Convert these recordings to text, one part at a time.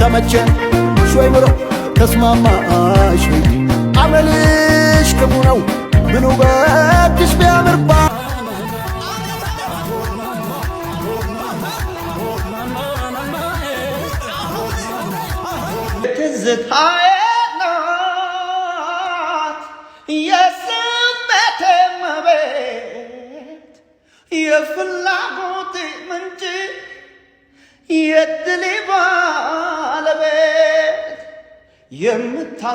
ተመቸን ሾይ ምሮ ተስማማሽ አመልሽ ክፉ ነው ምኑ በእጅሽ ቢያምርባ ትዝታዬ ናት የስሜቴ መቤት የፍላጎቴ ምንጭ የድሌ ባለቤት የምታስታውሽኝ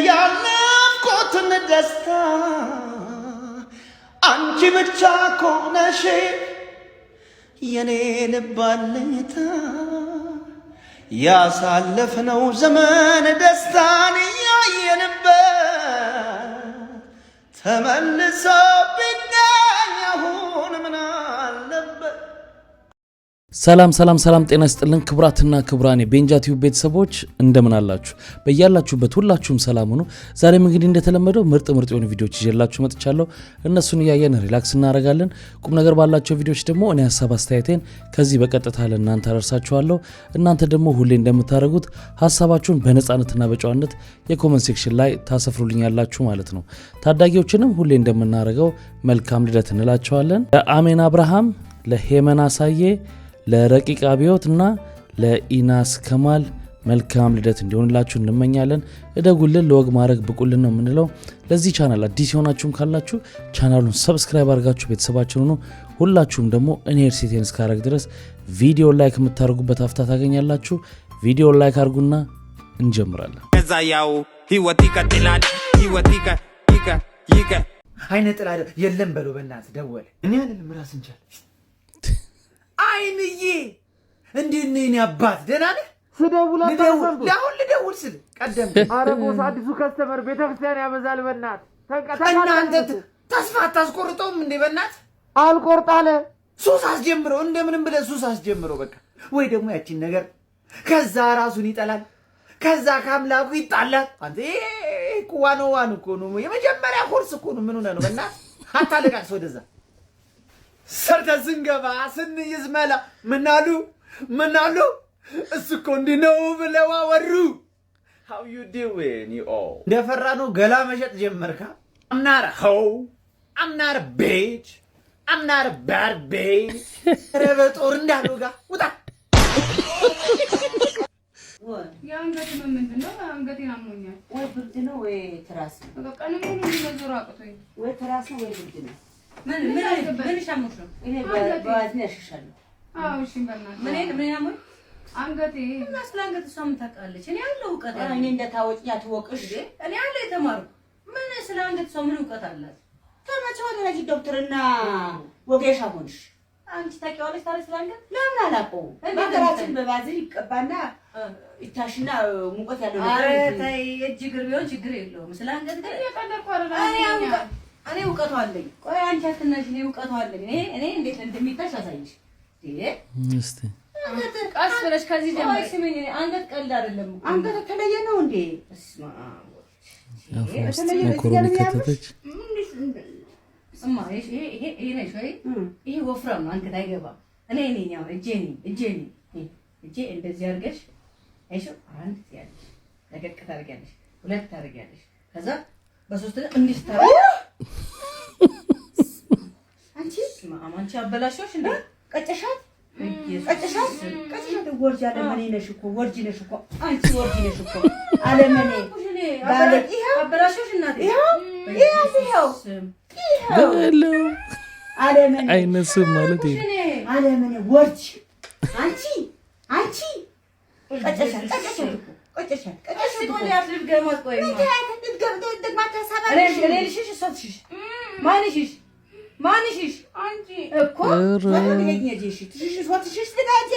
ያለፍኩትን ደስታ አንቺ ብቻ ኮነሽ የኔ ልብ አለኝታ ያሳለፍነው ዘመን ደስታን ያየንበት ተመልሶ ቢገኝ አሁን ምን አለበት። ሰላም ጤና ይስጥልን ክብራትና ክብራኔ ቤንጃ ቲዩብ ቤተሰቦች እንደምን አላችሁ? በእያላችሁበት ሁላችሁም ሰላም ሁኑ። ዛሬም እንግዲህ እንደተለመደው ምርጥ የሆኑ ቪዲዮዎች ይዤላችሁ መጥቻለሁ። እነሱን እያየን ሪላክስ እናደርጋለን። ቁም ነገር ባላቸው ቪዲዮዎች ደግሞ እኔ ሐሳብ አስተያየቴን ከዚህ በቀጥታ ለእናንተ አደርሳችኋለሁ። እናንተ ደግሞ ሁሌ እንደምታደርጉት ሐሳባችሁን በነጻነትና በጨዋነት የኮሜንት ሴክሽን ላይ ታሰፍሩልኛላችሁ ማለት ነው። ታዳጊዎችንም ሁሌ እንደምናደርገው መልካም ልደት እንላቸዋለን። ለአሜን አብርሃም፣ ለሄመን አሳዬ፣ ለረቂቅ አብዮትና ለኢናስ ከማል መልካም ልደት እንዲሆንላችሁ እንመኛለን። እደጉልን፣ ለወግ ማድረግ ብቁልን ነው የምንለው። ለዚህ ቻናል አዲስ የሆናችሁም ካላችሁ ቻናሉን ሰብስክራይብ አድርጋችሁ ቤተሰባችን ሁኑ። ሁላችሁም ደግሞ እኔ ርሴቴን እስካረግ ድረስ ቪዲዮ ላይክ የምታደርጉበት አፍታ ታገኛላችሁ። ቪዲዮ ላይክ አድርጉና እንጀምራለን። ከዛያው ህይወት ይቀጥላል። ህይወት ይቀ አይነ ጥላ የለም በሉ በእናት ደወለ እኔ አይደለም ራስ እንቻል አይንዬ እንዴት ነህ የኔ አባት ደህና ነህ? ልደውል ስል ቀደም አረቦስ አዲሱ ከስተመር ቤተክርስቲያን ያበዛል በእናት እናንተ ተስፋ አታስቆርጠውም እንዴ? በእናት አልቆርጣለ ሱስ አስጀምረው እንደምንም ብለህ ሱስ አስጀምረው በቃ። ወይ ደግሞ ያቺን ነገር ከዛ ራሱን ይጠላል፣ ከዛ ከአምላኩ ይጣላል። አንተ ዋኖ እኮ ነው የመጀመሪያ ኮርስ እኮ ነው። ምን ሆነ ነው በእናት አታለቃቅስ ወደዛ ሰርተን ስንገባ ስንይዝ መላ ምናሉ እሱ እኮ እንዲህ ነው ብለው አወሩ። how you doing you all እንደፈራ ነው ገላ መሸጥ ጀመርካ። I'm not a hoe, I'm not a bitch, I'm not a bad bitch ረበጦር እንዳሉጋ ውጣ። ያንገት ምንድነው? አንገቴን አሞኛል። ወይ ብርድ ነው ወይ ትራስ ነው። በቃ ነው ምንድነው አቅቶኝ ወይ ትራስ ነው ወይ ብርድ ነው። ምን ሻሙሽ ነው? እኔ በዋዝኔ ያሽሻለሁ። አዎ እሺ በእናትህ ምን ያሞኝ አንገቴ እና ስለአንገት እሷ ምን ታውቃለች? እኔ ያለው ዕውቀት አለ። እኔ እንደታወቂኝ አትወቅሽ። እኔ ያለው የተማርኩ ምን ስለአንገት እሷ ምን ዕውቀት አላት? ከመቼ ወዲህ ነው ዶክተርና ወጌሻ ሆንሽ? አንቺ ታውቂዋለሽ ታዲያ ስለአንገት? ለምን አላውቀውም? በሀገራችን በባዝል ይቀባና ይታሽና ሙቀት ያለው ነገር። ኧረ ተይ እጅግር ቢሆን ችግር የለውም። ስለአንገት ግን እየቀለድኩ አይደለም። እኔ ዕውቀቱ አለኝ። ቆይ አንቺ አትናሽ። እኔ ዕውቀቱ አለኝ። እኔ እንዴት እንደሚታሽ አሳይሽ። እስቲ አንገት ቀስ ብለሽ ከዚህ ጀምሮ ስሚኝ። አንገት ቀልድ አይደለም። አንገት ተለየ ነው እንዴ? እስማ ኮሮኒ ከተተች እማ ይሄ ነሽ ወይ? ይሄ ወፍራም ነው። አንገት አይገባም። እኔ ያው እጄ እንደዚህ አድርገሽ አይሾ አንድ ያለሽ ለቀቅ ታደርጊያለሽ፣ ሁለት ታደርጊያለሽ፣ ከዛ በሶስት እንዲህ ታደርጊ። አንቺ አበላሽሽ እንዴ? ቀጨሻት ወርጅ አለ ምን ነሽ እኮ ወርጅ ነሽ እኮ አንቺ ወርጅ ነሽ እኮ አለ ምን ባለ ይሄው አበላሽሽ እናቴ ይሄው አለ ምን አይነስም ማለት ይሄ አለ ምን ወርጅ አንቺ ቀጨሻት ቆይ ያድርግ ገማት ቆይ ማንሽሽ አንቺ እኮ ወደኛጂሽ ትሽሽ ወጥሽሽ ለጋጂ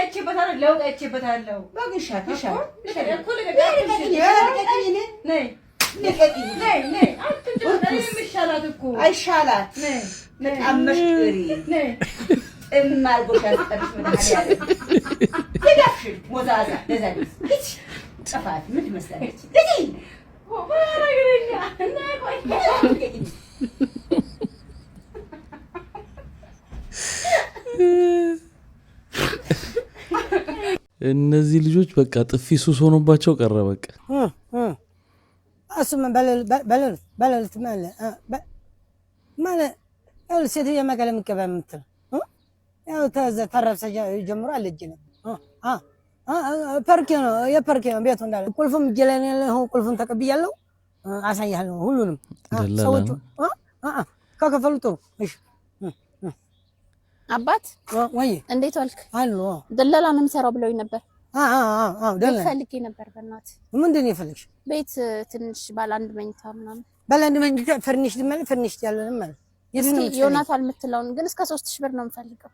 ለውጣይቼበታለሁ ባግሻት እኮ ነይ አትንጨ እኮ አይሻላት ለጣመሽ ግሪ እማልጎሻ ተጠቅሽ መታያ ለጋሽ ሞዛዛ ለዛዲስ ጽፋት ምን ትመስላለች ለጂ እነዚህ ልጆች በቃ ጥፊ ሱስ ሆኖባቸው ቀረ በቃ አስማ በለልት ማለት ሴት የመቀለ ምቀበ ምትል ያው ተረፈ ጀምሮ አለጅ ነው ፓርክ ነው የፓርክ ነው ቤቱ እንዳለ ቁልፉም ጀለኔ ነው ቁልፉን ተቀብያለሁ አሳያለሁ ሁሉንም ሰዎቹ ከከፈሉ ጥሩ እሺ አባት ወይ እንዴት ዋልክ አሎ ደላላ ነው የሚሰራው ብለውኝ ነበር ደላላ ፈልጌ ነበር በእናትህ ምንድን ነው የፈለግሽ ቤት ትንሽ ባለ አንድ መኝታ ምናምን ባለ አንድ መኝታ ፈርኒሽ ድመል ፈርኒሽ ያለንም ማለት እስኪ ዮናታን የምትለውን ግን እስከ 3000 ብር ነው የምፈልገው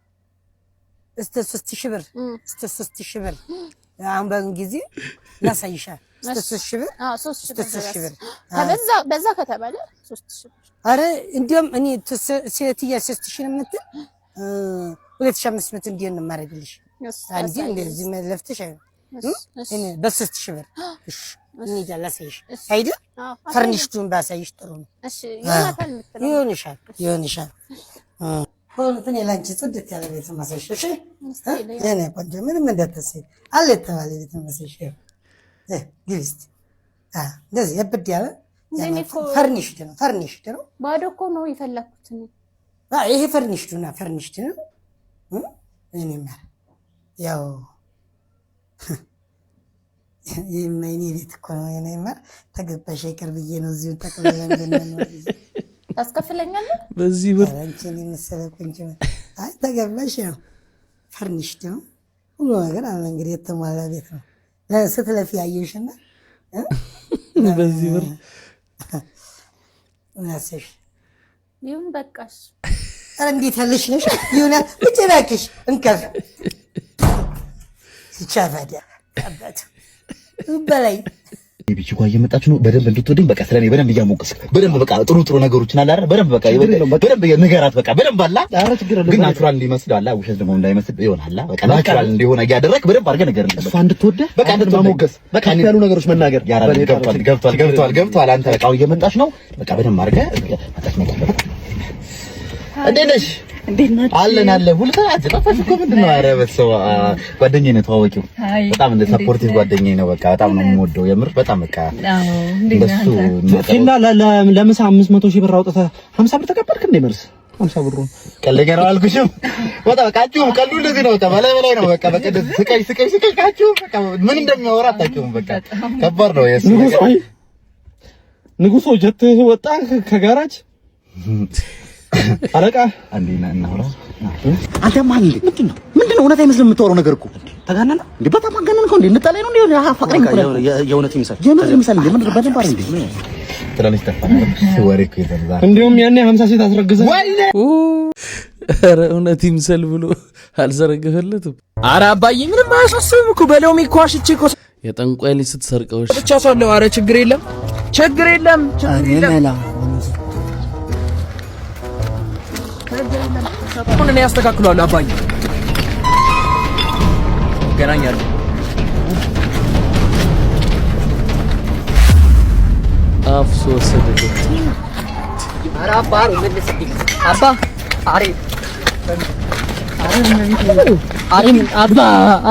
እስከ 3000 ብር እስከ 3000 ብር አሁን በጊዜ ላሳይሻል እስከ 3000 ብር 3000 ብር በዛ ከተባለ 3000 ብር አረ እንዲያም እኔ ሴትያ 3000 ነው የምትል 2500 እንዴት ነው ማረግልሽ አንዴ እንደዚህ መለፍተሽ እኔ በ3000 ብር እሺ እኔ ላሳይሽ አይደል ፈርኒሽቱን ባሳይሽ ጥሩ ነው እሺ ዮናታን የምትለው ይሆንሻል ሁሉን የላንቺ ጽድት ያለ ቤት ማሳይሽ እሺ እኔ ቆንጆ ምንም እንዳትሰይ አለ ተባለ ቤት ማሳይሽ ግሪስት እንደዚህ የብድ ያለ ፈርኒሽት ነው ባዶ እኮ ነው የፈለኩት ይሄ ፈርኒሽቱ ነው እኔ ማለት ያው የማይኔ ቤት እኮ ነው እኔ ማለት ተገባሽ ይቀርብዬ ነው እዚሁ ተቀበለን እንደነው ታስከፍለኛለህ በዚህ ብር አንቺን መሰለኩኝ አይ ተገባሽ ነው ፈርኒሽቱ ነው ሁሉ ነገር አለ እንግዲህ የተሟላ ቤት ነው ስትለፊ ያየሽና በዚህ ብር እናስሽ ይሁን በቃሽ እንዴት ያለሽ ነሽ ይሁን ብቻላክሽ እንከፍ ሲቻፋዲያ አባቱ በላይ ቢቺ ጓ እየመጣች ነው በደንብ እንድትወደኝ በቃ ስለኔ በደንብ እያሞቀስክ በደንብ በቃ ጥሩ ነገሮችን አለ አይደል በደንብ በቃ በደንብ ንገራት በቃ በደንብ አላ ግን ናቹራል እንዲመስል አላ ውሸት ደግሞ እንዳይመስል ይሆናል በቃ ናቹራል እንዲሆን እያደረክ በደንብ አድርገህ ንገርልኝ እሷ እንድትወደህ በቃ እንድትማሞቀስ በቃ ያሉ ነገሮች መናገር ገብቷል አንተ በቃ እየመጣች ነው በቃ በደንብ አድርገህ መጣች እንዴት ነሽ አለን ሁሉ ተጣጣፈሽ እኮ ምንድነው? ኧረ በሰው ጓደኛዬ ነው ተዋወቂው። በጣም እንደ ሰፖርቲቭ ጓደኛዬ ነው። በቃ በጣም ነው የምወደው የምር በጣም በቃ እንደሱ እና ለምሳ 500,000 ብር አውጥተህ 50 ብር ተቀበልክ እንዴ? መልስ 50 ብሩን ቀለገ ነው አልኩሽም። በጣም በቃችሁ ቀሉ እንደዚህ ነው። በላይ ነው በቃ ስቀይ ካችሁ በቃ ምን እንደሚያወራ አታውቂውም። በቃ ከባድ ነው የሱ ንጉሶ ጀት ወጣ ከጋራጅ አለቃ አንዴ እናውራ። አንተ ማን ምንድነው እውነት አይመስልም የምታወራው ነገር እኮ ተጋነነ እንዴ? በጣም አጋነንከው እንዴ? እንጣላይ ነው እንዴ? አፋቅረኝ እኮ የእውነት ይምሳል የምን በደንብ አይደል እንዴ? ትላለች ተፋቀረ ወሬ እኮ ይተዛ እንደውም ያኔ 50 ሴት አስረግዘ ኧረ እውነት ይምሰል ብሎ አልዘረገፈለትም። ኧረ አባዬ ምንም አያሳስብም እኮ በለው ሚኳሽቼ እኮ የጠንቋይ ልጅ ስትሰርቀው ብቻ ሰው ኧረ ችግር የለም ሁሉ ነው ያስተካክሏል። አባዬ ገናኛል አፍሶ ሰደቀት አራባሩ መልስልኝ አባ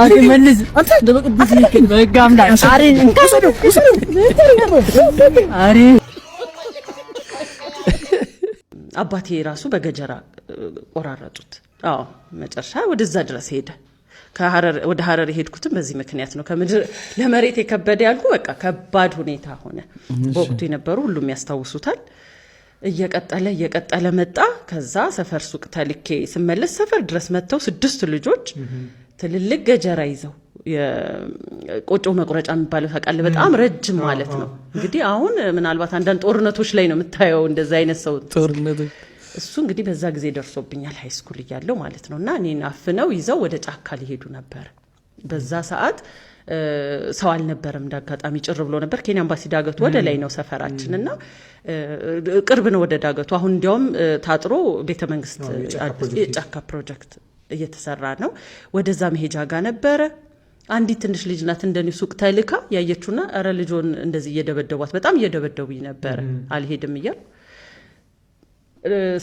አሬ መልስ አንተ ደበቅብኝ በጋምዳ አሬ እንከሰዱ አሬ አባቴ ራሱ በገጀራ ቆራረጡት። አዎ መጨረሻ ወደዛ ድረስ ሄደ። ከሐረር ወደ ሐረር ሄድኩትም በዚህ ምክንያት ነው። ከምድር ለመሬት የከበደ ያልኩ በቃ ከባድ ሁኔታ ሆነ። በወቅቱ የነበሩ ሁሉም ያስታውሱታል። እየቀጠለ መጣ። ከዛ ሰፈር ሱቅ ተልኬ ስመለስ ሰፈር ድረስ መጥተው 6 ልጆች ትልልቅ ገጀራ ይዘው የቆጮ መቁረጫ የሚባለው ታውቃለህ? በጣም ረጅም ማለት ነው። እንግዲህ አሁን ምናልባት አንዳንድ ጦርነቶች ላይ ነው የምታየው እንደዛ አይነት ሰው ጦርነቶች። እሱ እንግዲህ በዛ ጊዜ ደርሶብኛል ሃይ ስኩል እያለሁ ማለት ነውና እኔን አፍነው ይዘው ወደ ጫካ ሊሄዱ ነበር። በዛ ሰዓት ሰው አልነበረም። እንዳጋጣሚ ጭር ብሎ ነበር። ኬንያ ኤምባሲ ዳገቱ ወደ ላይ ነው ሰፈራችንና ቅርብ ነው ወደ ዳገቱ። አሁን እንዲያውም ታጥሮ ቤተ መንግስት ጫካ ፕሮጀክት እየተሰራ ነው። ወደዛ መሄጃ ጋር ነበረ። አንዲት ትንሽ ልጅ ናት እንደኔ ሱቅ ተልካ ያየችውና አረ ልጆን እንደዚህ እየደበደቧት በጣም እየደበደቡኝ ነበር። አልሄድም እያል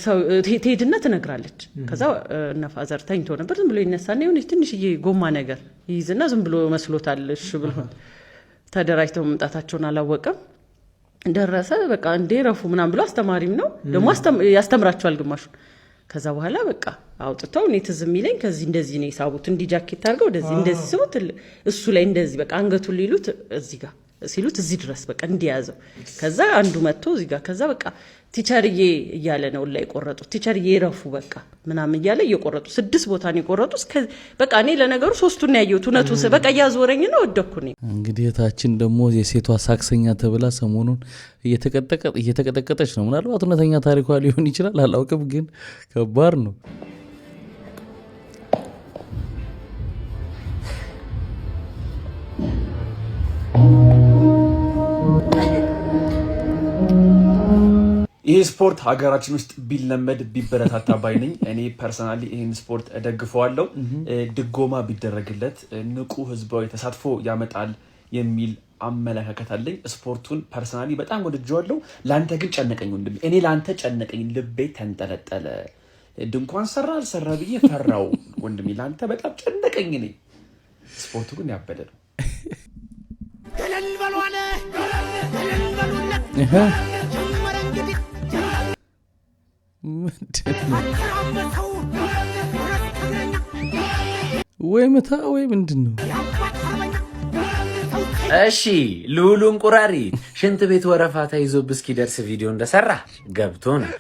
ሰው ትሄድና ትነግራለች። ከዛ እነፋዘር ተኝቶ ነበር ዝም ብሎ ይነሳና የሆነች ትንሽዬ ጎማ ነገር ይይዝና ዝም ብሎ መስሎታል እሺ ብሎ ተደራጅተው መምጣታቸውን አላወቀም። ደረሰ በቃ እንዴ ረፉ ምናምን ብሎ አስተማሪም ነው ደግሞ ያስተምራቸዋል ግማሹ። ከዛ በኋላ በቃ አውጥተው እኔ ትዝ የሚለኝ ከዚህ እንደዚህ ነው የሳቡት እንዲ ጃኬት አድርገው እንደዚህ ሲሉት እሱ ላይ እንደዚህ በቃ አንገቱን ሊሉት እዚህ ጋር ሲሉት እዚህ ድረስ በቃ እንዲያዘው። ከዛ አንዱ መጥቶ እዚህ ጋር ከዛ በቃ ቲቸርዬ እያለ ነው ላይ ቆረጡት። ቲቸርዬ ረፉ በቃ ምናምን እያለ እየቆረጡ 6 ቦታ ነው የቆረጡት። በቃ እኔ ለነገሩ 3ቱን ያየሁት እውነቱ በቃ ያዞረኝ ነው ወደኩኝ። እንግዲህ እታችን ደግሞ የሴቷ ሳክሰኛ ተብላ ሰሞኑን እየተቀጠቀጠች ነው። ምናልባት እውነተኛ ታሪኳ ሊሆን ይችላል አላውቅም፣ ግን ከባድ ነው። ይህ ስፖርት ሀገራችን ውስጥ ቢለመድ ቢበረታታ ባይ ነኝ። እኔ ፐርሰናሊ ይህን ስፖርት እደግፈዋለሁ። ድጎማ ቢደረግለት ንቁ ህዝባዊ ተሳትፎ ያመጣል የሚል አመለካከት አለኝ። ስፖርቱን ፐርሰናሊ በጣም ወድጄዋለሁ። ላንተ ግን ጨነቀኝ ወንድሜ። እኔ ላንተ ጨነቀኝ፣ ልቤ ተንጠለጠለ። ድንኳን ሰራ አልሰራ ብዬ ፈራው ወንድሜ። ላንተ በጣም ጨነቀኝ። እኔ ስፖርቱ ግን ያበደ ነው። ወይ መታ ወይ ምንድን ነው? እሺ ሉሉ እንቁራሪ ሽንት ቤት ወረፋ ተይዞብህ እስኪደርስ ቪዲዮ እንደሰራ ገብቶ ነው።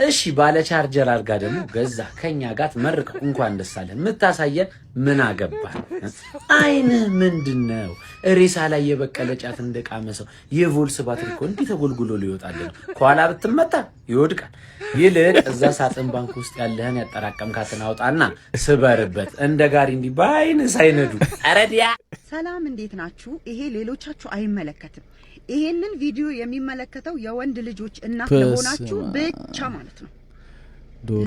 እሺ ባለ ቻርጀር አርጋ ደግሞ ገዛ ከኛ ጋር ትመርቀው እንኳን ደስ አለን። የምታሳየን ምን አገባ? አይንህ ምንድነው? ሬሳ ላይ የበቀለ ጫት እንደቃመሰው የቮልስ ባትሪ እኮ እንዲህ ተጎልጉሎ ሊወጣልን ከኋላ ብትመታ ይወድቃል። ይልቅ እዛ ሳጥን ባንክ ውስጥ ያለህን ያጠራቀምካትን አውጣና ስበርበት እንደ ጋሪ እንዲህ በአይንህ ሳይነዱ። አረዲያ ሰላም እንዴት ናችሁ? ይሄ ሌሎቻችሁ አይመለከትም። ይሄንን ቪዲዮ የሚመለከተው የወንድ ልጆች እናት ለሆናችሁ ብቻ ማለት ነው።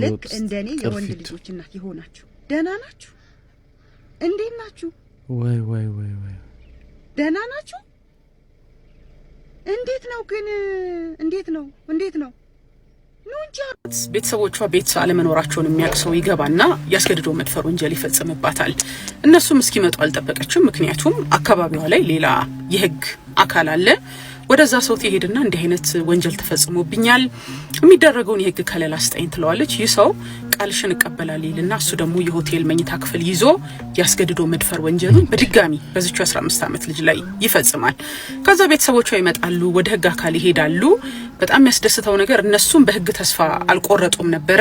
ልክ እንደኔ የወንድ ልጆች እናት የሆናችሁ ደህና ናችሁ? እንዴት ናችሁ? ወይ ደህና ናችሁ? እንዴት ነው ግን? እንዴት ነው? ቤተሰቦቿ ቤት አለመኖራቸውን የሚያውቅ ሰው ይገባና ያስገድዶ መድፈር ወንጀል ይፈጽምባታል። እነሱም እስኪመጡ አልጠበቀችም። ምክንያቱም አካባቢዋ ላይ ሌላ የህግ አካል አለ። ወደዛ ሰው ትሄድና እንዲህ አይነት ወንጀል ተፈጽሞብኛል የሚደረገውን የህግ ከለላ ስጠኝ ትለዋለች። ይህ ሰው ቃልሽን እቀበላለሁ ይልና እሱ ደግሞ የሆቴል መኝታ ክፍል ይዞ ያስገድዶ መድፈር ወንጀሉን በድጋሚ በዚቹ 15 ዓመት ልጅ ላይ ይፈጽማል። ከዛ ቤተሰቦቿ ይመጣሉ፣ ወደ ህግ አካል ይሄዳሉ። በጣም የሚያስደስተው ነገር እነሱም በህግ ተስፋ አልቆረጡም ነበረ።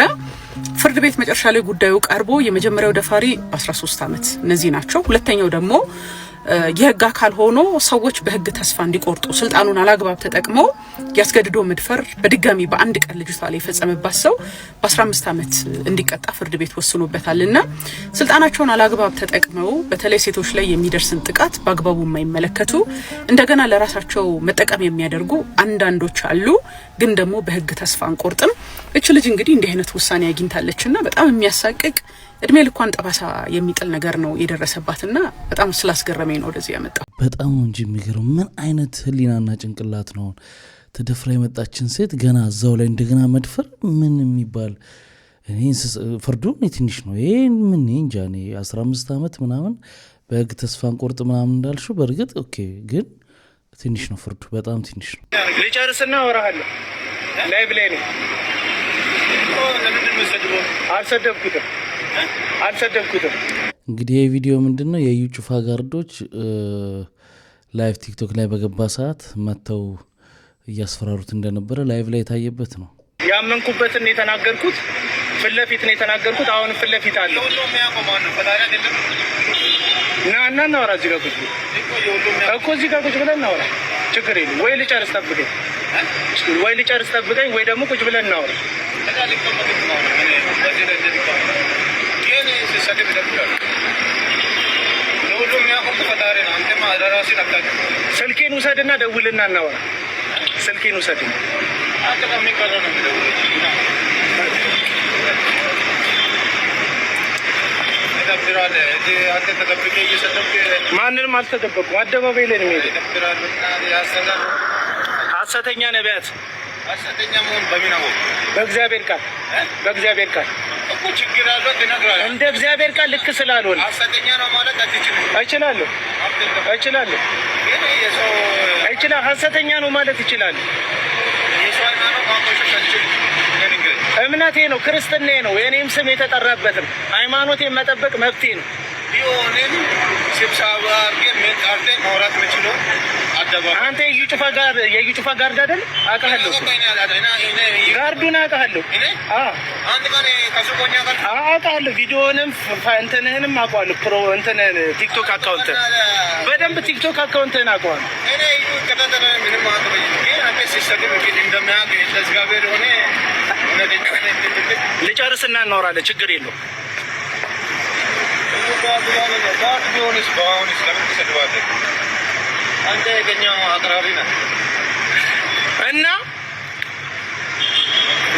ፍርድ ቤት መጨረሻ ላይ ጉዳዩ ቀርቦ የመጀመሪያው ደፋሪ 13 ዓመት እነዚህ ናቸው። ሁለተኛው ደግሞ የህግ አካል ሆኖ ሰዎች በህግ ተስፋ እንዲቆርጡ ስልጣኑን አላግባብ ተጠቅሞ ያስገድዶ መድፈር በድጋሚ በአንድ ቀን ልጅቷ ላይ የፈጸመባት ሰው በ15 ዓመት እንዲቀጣ ፍርድ ቤት ወስኖበታልና ስልጣናቸውን አላግባብ ተጠቅመው በተለይ ሴቶች ላይ የሚደርስን ጥቃት በአግባቡ የማይመለከቱ እንደገና ለራሳቸው መጠቀም የሚያደርጉ አንዳንዶች አሉ። ግን ደግሞ በህግ ተስፋ አንቆርጥም። እቺ ልጅ እንግዲህ እንዲህ አይነት ውሳኔ አግኝታለችና በጣም የሚያሳቅቅ እድሜ ልኳን ጠባሳ የሚጥል ነገር ነው የደረሰባትና በጣም ስላስገረመኝ ነው ወደዚህ ያመጣው። በጣም እንጂ የሚገርም ምን አይነት ህሊናና ጭንቅላት ነው? ተደፍራ የመጣችን ሴት ገና እዛው ላይ እንደገና መድፈር ምን የሚባል እኔ ፍርዱ ትንሽ ነው። ይሄ ምን እንጃ እኔ 15 ዓመት ምናምን በህግ ተስፋ አንቆርጥ ምናምን እንዳልሽው በእርግጥ ኦኬ፣ ግን ትንሽ ነው ፍርዱ፣ በጣም ትንሽ ነው። ልጨርስና አወራሃለሁ። ላይቭ ላይ ነው። አልሰደብኩትም። እንግዲህ ይህ ቪዲዮ ምንድን ነው? የዩ ጩፋ ጋርዶች ላይቭ ቲክቶክ ላይ በገባ ሰዓት መጥተው እያስፈራሩት እንደነበረ ላይቭ ላይ የታየበት ነው። ያመንኩበትን የተናገርኩት ፊት ለፊት ነው የተናገርኩት። አሁን ፊት ለፊት አለ እና እናወራ። እዚህ ጋር ቁጭ እኮ እዚህ ጋር ቁጭ ብለን እናወራ። ችግር የለም። ወይ ልጨርስ ጠብቀኝ፣ ወይ ደግሞ ቁጭ ብለን እናወራ። ስልኬን ውሰድና ደውልና እናወራ። ስልኬን ውሰድና ማንንም አልተደበቁም። አደባባይ ላይ ነው የሚሄደው። ሐሰተኛ ነቢያት ሐሰተኛ መሆን በምን አወቅ? በእግዚአብሔር ቃል እኮ ችግር አለው ትነግራለህ። እንደ እግዚአብሔር ቃል ልክ ስላልሆነ ሐሰተኛ ነው ማለት አትችልም። እችላለሁ ግን ሐሰተኛ ነው ማለት እችላለሁ። የሰው ሃይማኖት ማቆሸሽ አትችልም። እምነቴ ነው፣ ክርስትናዬ ነው፣ የኔም ስም የተጠራበትም ሃይማኖቴን መጠበቅ መብቴ ነው። ቢሆንም ስብሰባ አድርገን ምን ጠርተን ማውራት የምችለው አደባባይ አንተ የዩ ጩፋ ጋርድ አይደል? አውቃለሁ። ጋርዱን አውቃለሁ። አንድ ቀን ከሱቆኛ ጋር አውቃለሁ። ቪዲዮንም እንትንህንም አውቃለሁ። ቲክቶክ አካውንት በደንብ ቲክቶክ አካውንትህን አውቃለሁ። እኔ እዩ ከተተለ ምንም አትበይ። ግን አንተ ሲሰግድ ግን እንደማያውቅ ለእግዚአብሔር ሆነ ልጨርስና እናወራለን። ችግር የለውም። አንተ የገኛው አቅራቢ ነህ እና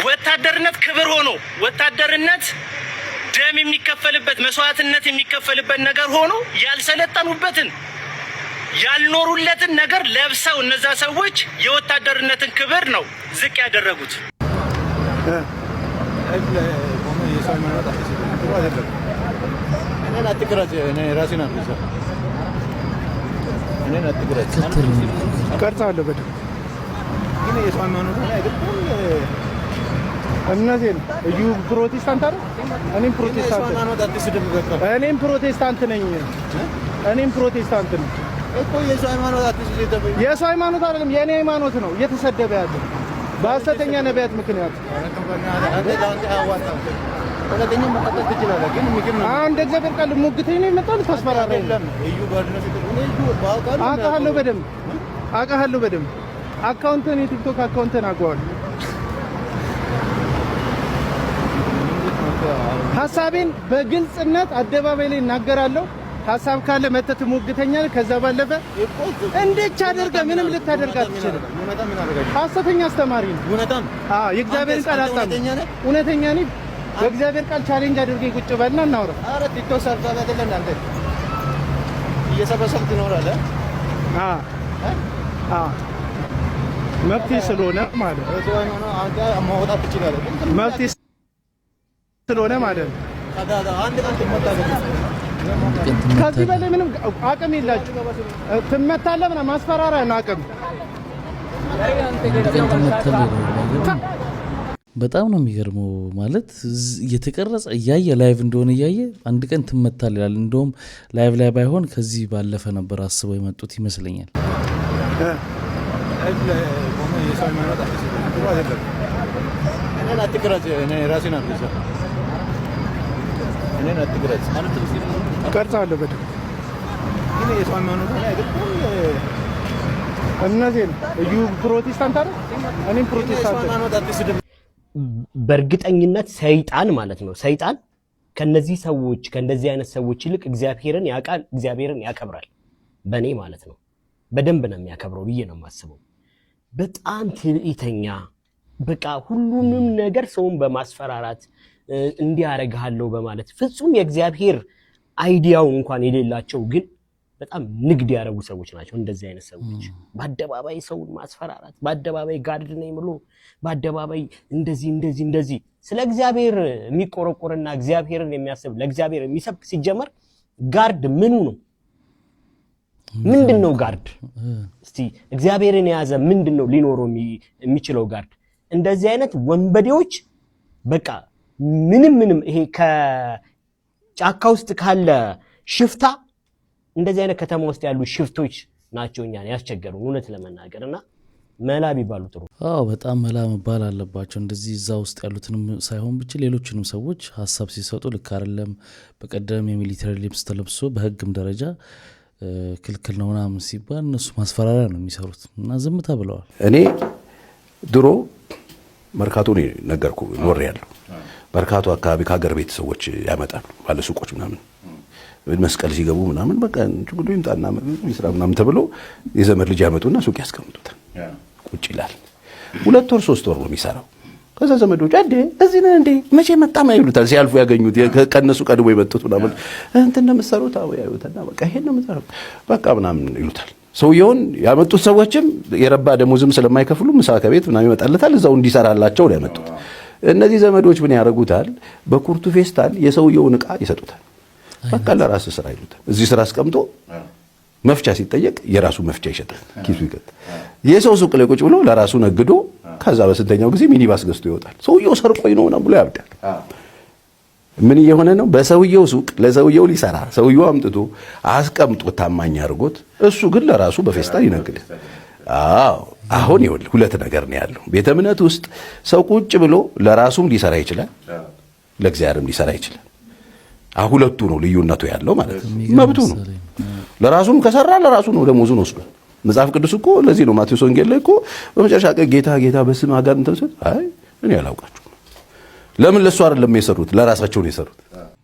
ወታደርነት ክብር ሆኖ ወታደርነት ደም የሚከፈልበት መስዋዕትነት የሚከፈልበት ነገር ሆኖ ያልሰለጠኑበትን ያልኖሩለትን ነገር ለብሰው እነዛ ሰዎች የወታደርነትን ክብር ነው ዝቅ ያደረጉት። ቀርጻለሁ በደምብ ግን የሰው ሃይማኖት ላይ አይደለም። እምነቴ ነው። እዩ ፕሮቴስታንት አይደል? እኔም ፕሮቴስታንት ነኝ። እኔም ፕሮቴስታንት ነኝ እኮ። የሰው ሃይማኖት አይደለም፣ የኔ ሃይማኖት ነው እየተሰደበ ያለው በሐሰተኛ ነቢያት ምክንያት። ወለደኛው መቀጠል ትችላለህ፣ ግን ምክር ነው። አንድ እግዚአብሔር ቃል ሙግተኝ ነው የመጣው። ተስፈራራኝ እዩ ባድነስ አውቃለሁ በደምብ አካውንትን የቲክቶክ አካውንትን አውቀዋለሁ። ሐሳቤን በግልጽነት አደባባይ ላይ እናገራለሁ። ሐሳብ ካለ መተት ሙግተኛል። ከዛ ባለፈ እንዴት አደርጋ ምንም ልታደርጋ አትችልም። ሐሰተኛ አስተማሪ ነው። የእግዚአብሔር ቃል እውነተኛ ነኝ። በእግዚአብሔር ቃል ቻሌንጅ አድርገኝ ቁጭ በልና እናውራ። አረ ቲክቶክ ሰርቷል አይደለም አንተ እየሰበሰብክ ትኖራለህ። መብቴ ስለሆነ ማለት ነው። አንተ ማውጣት ትችላለህ። መብቴ ስለሆነ ማለት ነው። አንድ ቀን ትመታለህ። ከዚህ በላይ ምንም አቅም የላችሁ። ትመታለህ ምናምን ማስፈራሪያ ነው አቅም። በጣም ነው የሚገርመው። ማለት እየተቀረጸ እያየ ላይቭ እንደሆነ እያየ አንድ ቀን ትመታል ይላል። እንደውም ላይቭ ላይ ባይሆን ከዚህ ባለፈ ነበር አስበው የመጡት ይመስለኛል። ቀርጻለሁ በደምብ ግን የሰው ሃይማኖት ላይ አይደለም። እምነቴ ነው። እዩ ፕሮቴስታንት አይደል? እኔም ፕሮቴስታንት። በእርግጠኝነት ሰይጣን ማለት ነው። ሰይጣን ከነዚህ ሰዎች ከእንደዚህ አይነት ሰዎች ይልቅ እግዚአብሔርን ያውቃል፣ እግዚአብሔርን ያከብራል። በእኔ ማለት ነው በደንብ ነው የሚያከብረው ብዬ ነው የማስበው። በጣም ትዕቢተኛ፣ በቃ ሁሉንም ነገር ሰውን በማስፈራራት እንዲያረጋለው በማለት ፍጹም የእግዚአብሔር አይዲያው እንኳን የሌላቸው ግን በጣም ንግድ ያደረጉ ሰዎች ናቸው። እንደዚህ አይነት ሰዎች በአደባባይ ሰውን ማስፈራራት፣ በአደባባይ ጋርድ ነኝ ብሎ በአደባባይ እንደዚህ ስለ እግዚአብሔር የሚቆረቆርና እግዚአብሔርን የሚያስብ ለእግዚአብሔር የሚሰብክ ሲጀመር ጋርድ ምኑ ነው? ምንድነው ጋርድ? እስቲ እግዚአብሔርን የያዘ ምንድነው ሊኖረው የሚችለው ጋርድ? እንደዚህ አይነት ወንበዴዎች በቃ ምንም ይሄ ከጫካ ውስጥ ካለ ሽፍታ እንደዚህ አይነት ከተማ ውስጥ ያሉ ሽፍቶች ናቸው እኛን ያስቸገሩ እውነት ለመናገርና መላ ቢባሉ ጥሩ። በጣም መላ መባል አለባቸው። እንደዚህ እዛ ውስጥ ያሉትንም ሳይሆን ብቻ ሌሎችንም ሰዎች ሐሳብ ሲሰጡ ልክ አይደለም። በቀደም የሚሊተሪ ልብስ ተለብሶ በህግም ደረጃ ክልክል ነው ምናምን ሲባል እነሱ ማስፈራሪያ ነው የሚሰሩት እና ዝም ተብለዋል። እኔ ድሮ መርካቶ ነው ነገርኩ ኖር ያለው መርካቶ አካባቢ ከሀገር ቤት ሰዎች ያመጣሉ ባለ ሱቆች ምናምን መስቀል ሲገቡ ምናምን በቃ ችግሩ ይምጣና ይስራ ምናምን ተብሎ የዘመድ ልጅ ያመጡና ሱቅ ያስቀምጡታል። ቁጭ ይላል 2 ወር 3 ወር ነው የሚሰራው። ከዛ ዘመዶች አዴ እዚህ ነህ እንዴ መቼ መጣ ማይሉታል። ሲያልፉ ያገኙት ከነሱ ቀድሞ የመጡት ምናምን እንትን ነው የምትሰሩት ያዩትና በቃ ይሄን ነው የምትሰሩት በቃ ምናምን ይሉታል። ሰውየውን ያመጡት ሰዎችም የረባ ደሞዝም ስለማይከፍሉ ምሳ ከቤት ምናምን ይመጣለታል እዛው እንዲሰራላቸው ነው ያመጡት። እነዚህ ዘመዶች ምን ያደርጉታል? በኩርቱ ፌስታል የሰውየውን ዕቃ ይሰጡታል። በቃ ለራስ ስራ ይሉታል። እዚህ ስራ አስቀምጦ መፍቻ ሲጠየቅ የራሱ መፍቻ ይሸጣል፣ ኪሱ ይከት። የሰው ሱቅ ላይ ቁጭ ብሎ ለራሱ ነግዶ ከዛ በስንተኛው ጊዜ ሚኒባስ ገዝቶ ይወጣል። ሰውየው ሰርቆኝ ነው ብሎ ያብዳል። ምን እየሆነ ነው? በሰውየው ሱቅ ለሰውየው ሊሰራ ሰውየው አምጥቶ አስቀምጦ ታማኝ አድርጎት እሱ ግን ለራሱ በፌስታል ይነግድ። አዎ አሁን ይኸውልህ ሁለት ነገር ነው ያለው። ቤተ እምነት ውስጥ ሰው ቁጭ ብሎ ለራሱም ሊሰራ ይችላል፣ ለእግዚአብሔርም ሊሰራ ይችላል። ሁለቱ ነው ልዩነቱ ያለው ማለት ነው። መብቱ ነው። ለራሱም ከሰራ ለራሱ ነው ደሞዙን ወስዷል። መጽሐፍ ቅዱስ እኮ ለዚህ ነው ማቴዎስ ወንጌል ላይ እኮ በመጨረሻ ቀን ጌታ ጌታ በስም አጋንንት ተሰጥ አይ እኔ አላውቃችሁ። ለምን ለሱ አይደለም የሰሩት ለራሳቸው ነው የሰሩት።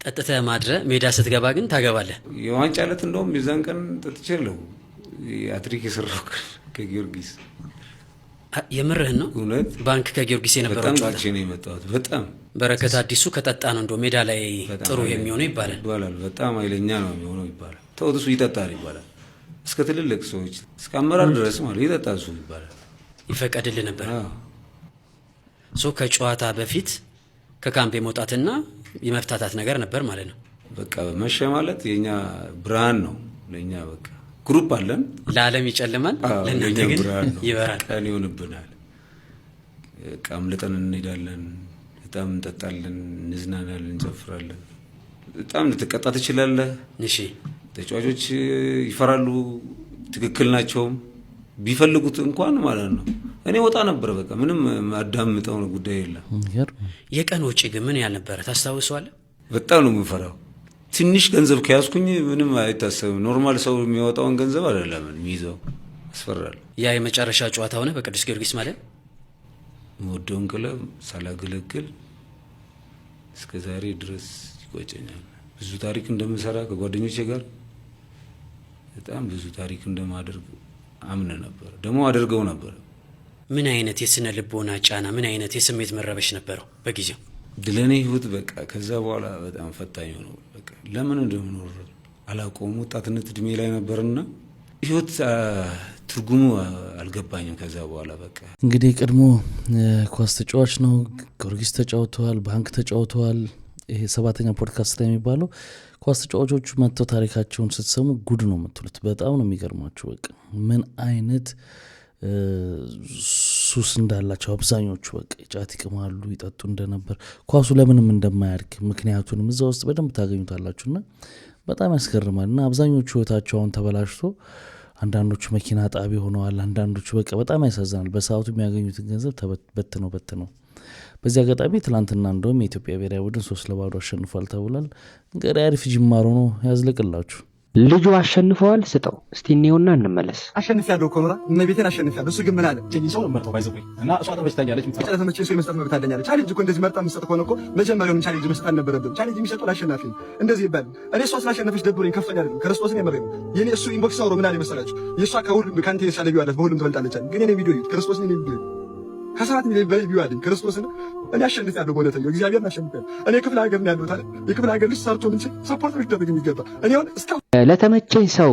ጠጥተህ ማድረ ሜዳ ስትገባ ግን ታገባለህ። የዋንጫ ዕለት እንደውም የዛን ቀን ጠጥቻለሁ። አትሪክ የሰራው ከጊዮርጊስ የምርህን ነው? እውነት ባንክ ከጊዮርጊስ የነበረው ጨዋታ በጣም ነው የመጣሁት። በጣም በረከት አዲሱ ከጠጣ ነው እንደው ሜዳ ላይ ጥሩ የሚሆነው ይባላል። በጣም ኃይለኛ ነው የሚሆነው ይባላል። ተውት እሱ ይጠጣል ይባላል። እስከ ትልልቅ ሰዎች እስከ አመራር ድረስ ማለት ይጠጣል እሱ ይባላል። ይፈቀድልህ ነበር። ሶ ከጨዋታ በፊት ከካምፕ የመውጣትና የመፍታታት ነገር ነበር ማለት ነው። በቃ መሸ ማለት የኛ ብርሃን ነው ለኛ። በቃ ግሩፕ አለን። ለዓለም ይጨልማል፣ ለእናንተ ግን ይበራል። ቀን ይሆንብናል። አምልጠን እንሄዳለን፣ በጣም እንጠጣለን፣ እንዝናናለን፣ እንጨፍራለን። በጣም ልትቀጣ ትችላለህ። እሺ ተጫዋቾች ይፈራሉ። ትክክል ናቸውም። ቢፈልጉት እንኳን ማለት ነው። እኔ ወጣ ነበር። በቃ ምንም አዳምጠው ነው ጉዳይ የለም። የቀን ወጪ ግን ምን ያህል ነበረ ታስታውሰዋለህ? በጣም ነው የምፈራው። ትንሽ ገንዘብ ከያዝኩኝ ምንም አይታሰብም። ኖርማል ሰው የሚያወጣውን ገንዘብ አይደለም የሚይዘው። ያስፈራል። ያ የመጨረሻ ጨዋታ ሆነ በቅዱስ ጊዮርጊስ ማለት የምወደውን ክለብ ሳላገለግል እስከ ዛሬ ድረስ ይቆጨኛል። ብዙ ታሪክ እንደምሰራ ከጓደኞቼ ጋር በጣም ብዙ ታሪክ እንደማደርግ አምን ነበር። ደግሞ አደርገው ነበር። ምን አይነት የስነ ልቦና ጫና፣ ምን አይነት የስሜት መረበሽ ነበረው በጊዜው? ለኔ ህይወት በቃ ከዛ በኋላ በጣም ፈታኝ ነው። በቃ ለምን እንደምኖር አላውቀውም። ወጣትነት እድሜ ላይ ነበርና ህይወት ትርጉሙ አልገባኝም። ከዛ በኋላ በቃ እንግዲህ ቀድሞ ኳስ ተጫዋች ነው። ጊዮርጊስ ተጫውተዋል፣ ባንክ ተጫውተዋል። ይሄ 7ኛ ፖድካስት ላይ የሚባለው ኳስ ተጫዋቾቹ መጥተው ታሪካቸውን ስትሰሙ ጉድ ነው የምትሉት። በጣም ነው የሚገርማችሁ። በቃ ምን አይነት ሱስ እንዳላቸው አብዛኞቹ በቃ ጫት ይቅማሉ፣ ይጠጡ እንደነበር፣ ኳሱ ለምንም እንደማያድግ ምክንያቱንም እዛ ውስጥ በደንብ ታገኙታላችሁና በጣም ያስገርማል። እና አብዛኞቹ ህይወታቸው አሁን ተበላሽቶ አንዳንዶቹ መኪና ጣቢ ሆነዋል። አንዳንዶቹ በቃ በጣም ያሳዝናል። በሰዓቱ የሚያገኙትን ገንዘብ በትነው በዚህ አጋጣሚ ትላንትና እንደውም የኢትዮጵያ ብሔራዊ ቡድን 3-0 አሸንፏል ተብሏል። እንግዲህ አሪፍ ጅማሮ ነው፣ ያዝልቅላችሁ። ልጁ አሸንፈዋል። ስጠው እስቲ እኔውና እንመለስ። አሸንፊያለሁ እኮ ኖራ እመቤቴን አሸንፊያለሁ። እሱ ግን ምን አለ? ሰው መርጠው ባይዘው እና እሷ ተመችታኛለች። ተመቸ ሰው መስጠት መብት አለኛለች። ቻሌንጅ እኮ እንደዚህ መርጣ መስጠት ከሆነ እኮ መጀመሪያውንም ቻሌንጅ መስጠት አልነበረብንም። ቻሌንጅ የሚሰጠው ለአሸናፊ እንደዚህ ይባል። እኔ እሷ ስላሸነፈች ደብሮኝ ከፍተኛ አይደለም። ክርስቶስን የመረኝ የኔ እሱ ኢንቦክስ አውሮ ምን አለ መሰላችሁ? የእሷ ከሁሉም ከአንተ የተሻለ ቪው አላት፣ በሁሉም ትበልጣለች። ግን የኔ ቪዲዮ ክርስቶስን የኔ ቪዲዮ ከ7 ሚሊዮን በላይ ቪው አለኝ። ክርስቶስን እኔ አሸንፊያለሁ። በእውነተኛው እግዚአብሔርን አሸንፊያለሁ። እኔ ክፍለ ሀገር ነው ያለሁት አይደል? የክፍለ ሀገር ልጅ ሰርቶ ምን ሰፖርት ሊደረግ የሚገባ እኔ አሁን እስካሁን ለተመቸኝ ሰው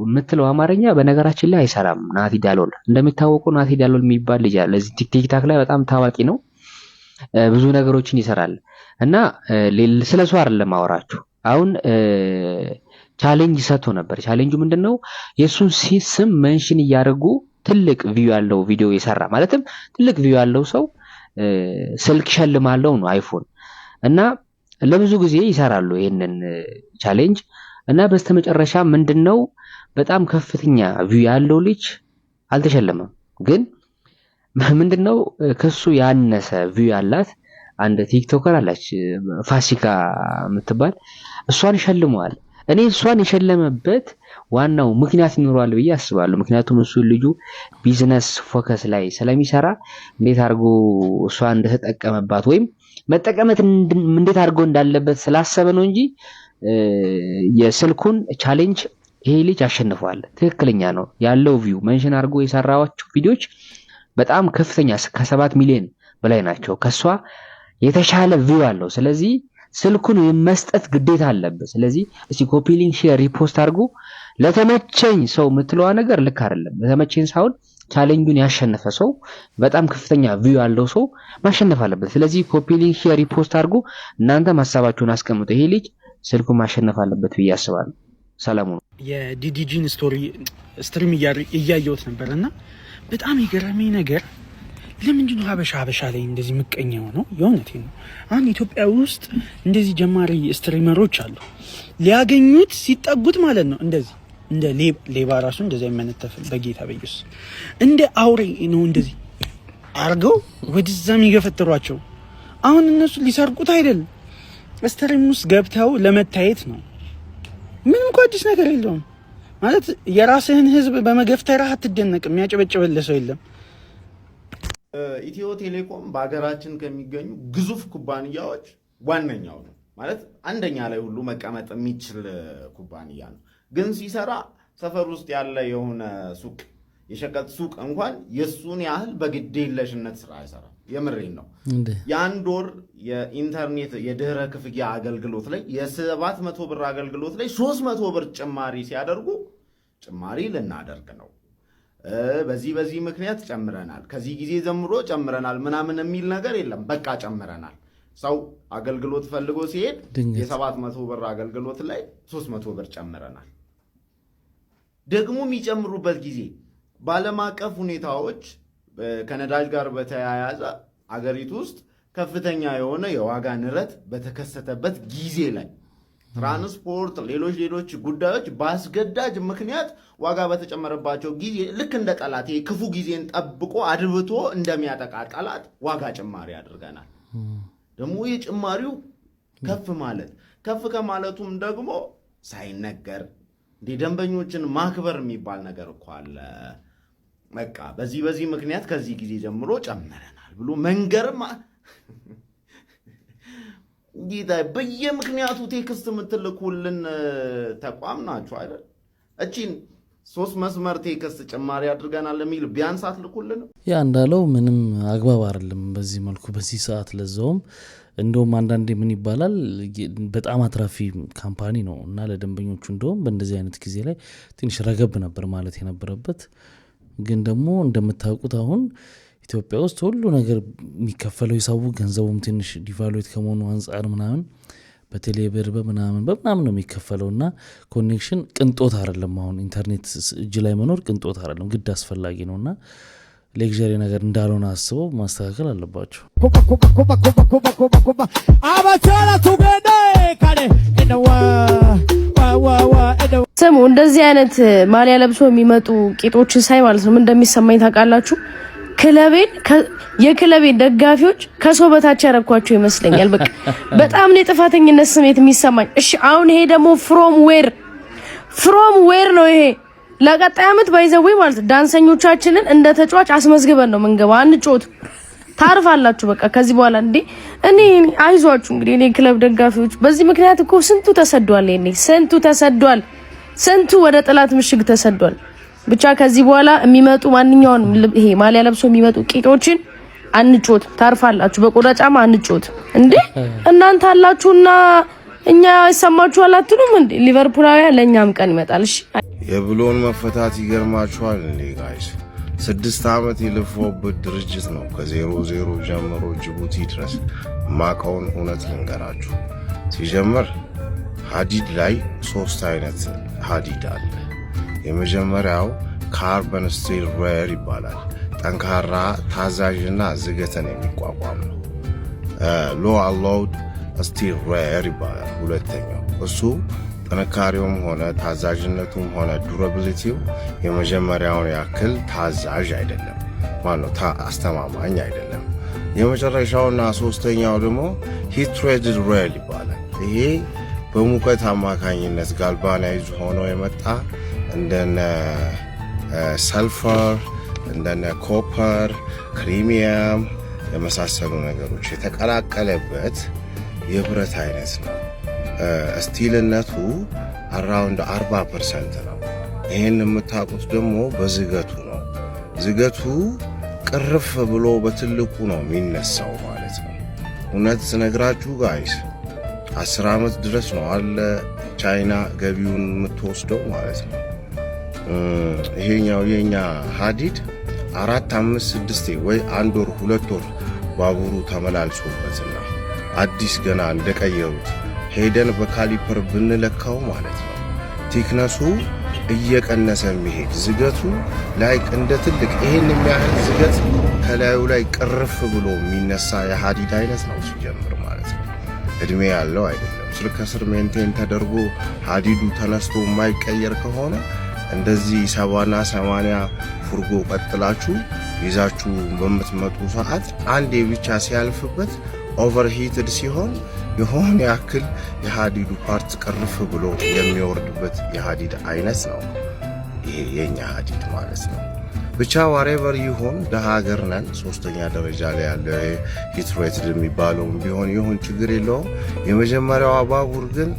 የምትለው አማርኛ በነገራችን ላይ አይሰራም። ናቲ ዳሎል እንደሚታወቀው ናቲ ዳሎል የሚባል ልጅ አለ እዚህ ቲክታክ ላይ በጣም ታዋቂ ነው። ብዙ ነገሮችን ይሰራል እና ስለሱ አይደለም ማወራችሁ። አሁን ቻሌንጅ ሰጥቶ ነበር። ቻሌንጁ ምንድነው? የሱን ስም ሜንሽን እያደረጉ ትልቅ ቪው ያለው ቪዲዮ የሰራ ማለትም ትልቅ ቪው ያለው ሰው ስልክ ሸልማለው ነው አይፎን። እና ለብዙ ጊዜ ይሰራሉ ይሄንን ቻሌንጅ እና በስተመጨረሻ ምንድነው በጣም ከፍተኛ ቪው ያለው ልጅ አልተሸለመም። ግን ምንድነው ከሱ ያነሰ ቪው ያላት አንድ ቲክቶከር አለች ፋሲካ የምትባል እሷን ሸልመዋል። እኔ እሷን የሸለመበት ዋናው ምክንያት ይኖራል ብዬ አስባለሁ። ምክንያቱም እሱ ልጁ ቢዝነስ ፎከስ ላይ ስለሚሰራ እንዴት አድርጎ እሷ እንደተጠቀመባት ወይም መጠቀመት እንዴት አድርጎ እንዳለበት ስላሰበ ነው እንጂ የስልኩን ቻሌንጅ ይሄ ልጅ አሸንፏል። ትክክለኛ ነው ያለው ቪው ሜንሽን አድርጎ የሰራቸው ቪዲዮዎች በጣም ከፍተኛ ከ7 ሚሊዮን በላይ ናቸው። ከሷ የተሻለ ቪው አለው። ስለዚህ ስልኩን የመስጠት ግዴታ አለበት። ስለዚህ እስቲ ኮፒ ሊንክ ሼር ሪፖስት አድርጉ ለተመቸኝ ሰው የምትለዋ ነገር ልክ አይደለም። ለተመቸኝ ሳይሆን ቻሌንጁን ያሸነፈ ሰው በጣም ከፍተኛ ቪው ያለው ሰው ማሸነፍ አለበት። ስለዚህ ኮፒ ሊንክ ሼር ሪፖስት አድርጉ። እናንተ ሐሳባችሁን አስቀምጡ። ይሄ ልጅ ስልኩን ማሸነፍ አለበት ብዬ አስባለሁ። ሰላም ነው። የዲዲጂን ስቶሪ ስትሪም እያየሁት ነበርና በጣም የገረመኝ ነገር ለምንድን ነው ሀበሻ ላይ እንደዚህ ምቀኛ ሆነው? የእውነቴን ነው። አሁን ኢትዮጵያ ውስጥ እንደዚህ ጀማሪ ስትሪመሮች አሉ። ሊያገኙት ሲጠጉት ማለት ነው እንደዚህ እንደ ሌባ ራሱ እንደዚህ አይመነተፍም። በጌታ በኢየሱስ እንደ አውሬ ነው እንደዚህ አርገው ወደዛ የሚገፈትሯቸው። አሁን እነሱ ሊሰርቁት አይደል፣ ስትሪም ውስጥ ገብተው ለመታየት ነው። ምንም እኮ አዲስ ነገር የለውም ማለት የራስህን ህዝብ በመገፍተርህ አትደነቅም። የሚያጨበጭበልህ ሰው የለም። ኢትዮ ቴሌኮም በሀገራችን ከሚገኙ ግዙፍ ኩባንያዎች ዋነኛው ነው ማለት አንደኛ ላይ ሁሉ መቀመጥ የሚችል ኩባንያ ነው። ግን ሲሰራ ሰፈር ውስጥ ያለ የሆነ ሱቅ የሸቀጥ ሱቅ እንኳን የሱን ያህል በግዴለሽነት ስራ አይሰራም። የምሬን ነው። የአንድ ወር የኢንተርኔት የድህረ ክፍያ አገልግሎት ላይ የ700 ብር አገልግሎት ላይ 300 ብር ጭማሪ ሲያደርጉ ጭማሪ ልናደርግ ነው፣ በዚህ ምክንያት ጨምረናል፣ ከዚህ ጊዜ ጀምሮ ጨምረናል ምናምን የሚል ነገር የለም። በቃ ጨምረናል። ሰው አገልግሎት ፈልጎ ሲሄድ የ700 ብር አገልግሎት ላይ 300 ብር ጨምረናል። ደግሞ የሚጨምሩበት ጊዜ በዓለም አቀፍ ሁኔታዎች ከነዳጅ ጋር በተያያዘ አገሪቱ ውስጥ ከፍተኛ የሆነ የዋጋ ንረት በተከሰተበት ጊዜ ላይ ትራንስፖርት፣ ሌሎች ጉዳዮች በአስገዳጅ ምክንያት ዋጋ በተጨመረባቸው ጊዜ ልክ እንደ ጠላት ክፉ ጊዜን ጠብቆ አድብቶ እንደሚያጠቃ ጠላት ዋጋ ጭማሪ አድርገናል። ደግሞ የጭማሪው ከፍ ከማለቱም ደግሞ ሳይነገር እንደ ደንበኞችን ማክበር የሚባል ነገር እኮ አለ። በቃ በዚህ ምክንያት ከዚህ ጊዜ ጀምሮ ጨምረናል ብሎ መንገርም ጌታ በየምክንያቱ ቴክስት የምትልኩልን ተቋም ናችሁ አይደል? እቺን 3 መስመር ቴክስት ጭማሪ አድርገናል የሚል ቢያንስ አትልኩልን። ያ እንዳለው ምንም አግባብ አይደለም በዚህ መልኩ በዚህ ሰዓት። ለዛውም እንደውም አንዳንዴ ምን ይባላል በጣም አትራፊ ካምፓኒ ነው እና ለደንበኞቹ እንደውም በእንደዚህ አይነት ጊዜ ላይ ትንሽ ረገብ ነበር ማለት የነበረበት። ግን ደግሞ እንደምታውቁት አሁን ኢትዮጵያ ውስጥ ሁሉ ነገር የሚከፈለው ሂሳቡ ገንዘቡም ትንሽ ዲቫሉዌት ከመሆኑ አንጻር ምናምን በቴሌብር በምናምን ነው የሚከፈለው እና ኮኔክሽን ቅንጦት አይደለም። አሁን ኢንተርኔት እጅ ላይ መኖር ቅንጦት አይደለም፣ ግድ አስፈላጊ ነው እና ሌክዠሪ ነገር እንዳልሆነ አስበው ማስተካከል አለባቸው። ስሙ እንደዚህ አይነት ማሊያ ለብሶ የሚመጡ ቂጦችን ሳይ ማለት ነው ምን እንደሚሰማኝ ታውቃላችሁ? የክለቤን ደጋፊዎች ከሰው በታች ያረኳቸው ይመስለኛል። በቃ በጣም ነው የጥፋተኝነት ስሜት የሚሰማኝ። እሺ አሁን ይሄ ደግሞ ፍሮም ዌር ነው ይሄ ለቀጣይ ዓመት ባይዘው ማለት ዳንሰኞቻችንን እንደ ተጫዋች አስመዝግበን ነው መንገባ አንጮት ታርፋላችሁ። በቃ ከዚህ በኋላ እኔ አይዟችሁ እንግዲህ እኔ ክለብ ደጋፊዎች በዚህ ምክንያት እኮ ስንቱ ተሰዷል፣ ስንቱ ወደ ጠላት ምሽግ ተሰዷል። ብቻ ከዚህ በኋላ የሚመጡ ማንኛውንም ይሄ ማሊያ ለብሶ የሚመጡ ቂጦችን አንጮት ታርፋላችሁ። በቆዳ ጫማ አንጮት እንዴ እናንተ አላችሁና እኛ ይሰማችኋል አትሉም እንዴ? ሊቨርፑላውያን ለኛም ቀን ይመጣል። እሺ የብሎን መፈታት ይገርማችኋል እንዴ ጋይስ? 6 ዓመት የለፈውበት ድርጅት ነው ከ00 ጀምሮ ጅቡቲ ድረስ። ማቀውን እውነት ልንገራችሁ፣ ሲጀምር ሀዲድ ላይ 3 አይነት ሀዲድ አለ። የመጀመሪያው ካርበን ስቲል ሬር ይባላል። ጠንካራ ታዛዥና ዝገትን የሚቋቋም ነው። ሎ አሎድ ስቲል ሬር ይባላል ሁለተኛው። እሱ ጥንካሬውም ሆነ ታዛዥነቱም ሆነ ዱራቢሊቲው የመጀመሪያውን ያክል ታዛዥ አይደለም፣ ማነው አስተማማኝ አይደለም። የመጨረሻውና ሶስተኛው ደግሞ ሂት ትሬድድ ሬር ይባላል። ይሄ በሙቀት አማካኝነት ጋልቫናይዝ ሆኖ የመጣ እንደነ ሰልፈር እንደነ ኮፐር፣ ክሪሚየም የመሳሰሉ ነገሮች የተቀላቀለበት የብረት አይነት ነው። ስቲልነቱ አራውንድ 40% ነው። ይህን የምታውቁት ደግሞ በዝገቱ ነው። ዝገቱ ቅርፍ ብሎ በትልቁ ነው የሚነሳው ማለት ነው። እውነት ስነግራችሁ ጋይስ 10 ዓመት ድረስ ነው አለ ቻይና ገቢውን የምትወስደው ማለት ነው። ይሄኛው የኛ ሀዲድ 4 5 6 ወይ 1 ወር 2 ወር ባቡሩ ተመላልሶበትና አዲስ ገና እንደቀየሩት ሄደን በካሊፐር ብንለካው ማለት ነው ቲክነሱ እየቀነሰ የሚሄድ ዝገቱ ላይ እንደ ትልቅ ይሄን የሚያህል ዝገት ከላዩ ላይ ቅርፍ ብሎ የሚነሳ የሀዲድ አይነት ነው ሲጀምር ማለት ነው። እድሜ ያለው አይደለም። ስር ከስር ሜንቴን ተደርጎ ሀዲዱ ተነስቶ የማይቀየር ከሆነ እንደዚህ 70 80 ፉርጎ ቀጥላችሁ ይዛችሁ በምትመጡ ሰዓት አንዴ ብቻ ሲያልፍበት ኦቨርሂትድ ሲሆን የሆነ ያክል የሀዲዱ ፓርት ቅርፍ ብሎ የሚወርድበት የሀዲድ አይነት ነው ይሄ የኛ ሀዲድ ማለት ነው። ብቻ ዋሬቨር ይሁን ለሀገር ነን 3ኛ ደረጃ ላይ ያለው ሂት ሬትድ የሚባለውም ቢሆን ይሁን ችግር የለውም። የመጀመሪያው ባቡር ግን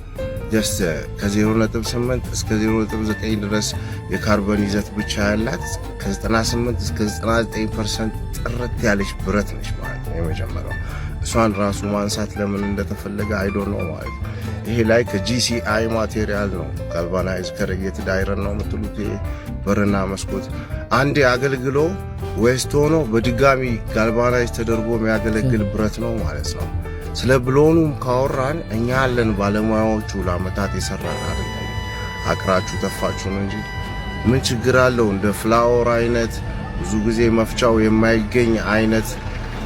ጀስት ከ0.8 እስከ 0.9 ድረስ የካርበን ይዘት ብቻ ያላት ከ98 እስከ 99% ጥርት ያለች ብረት ነች ማለት ነው የመጀመሪያው። እሷን ራሱ ማንሳት ለምን እንደተፈለገ አይዶን ነው ማለት ነው። ይሄ ላይ ከጂሲአይ ማቴሪያል ነው ጋልቫናይዝ ከረጌትድ አይረን ነው የምትሉት በርና መስኮት አንዴ አገልግሎ ዌስት ሆኖ በድጋሚ ጋልቫናይዝ ተደርጎ የሚያገለግል ብረት ነው ማለት ነው። ስለ ብሎኑም ካወራን እኛ ያለን ባለሙያዎቹ ለአመታት የሰራን አይደለም። አቅራችሁ ተፋችሁን እንጂ ምን ችግር አለው? እንደ ፍላወር አይነት ብዙ ጊዜ መፍቻው የማይገኝ አይነት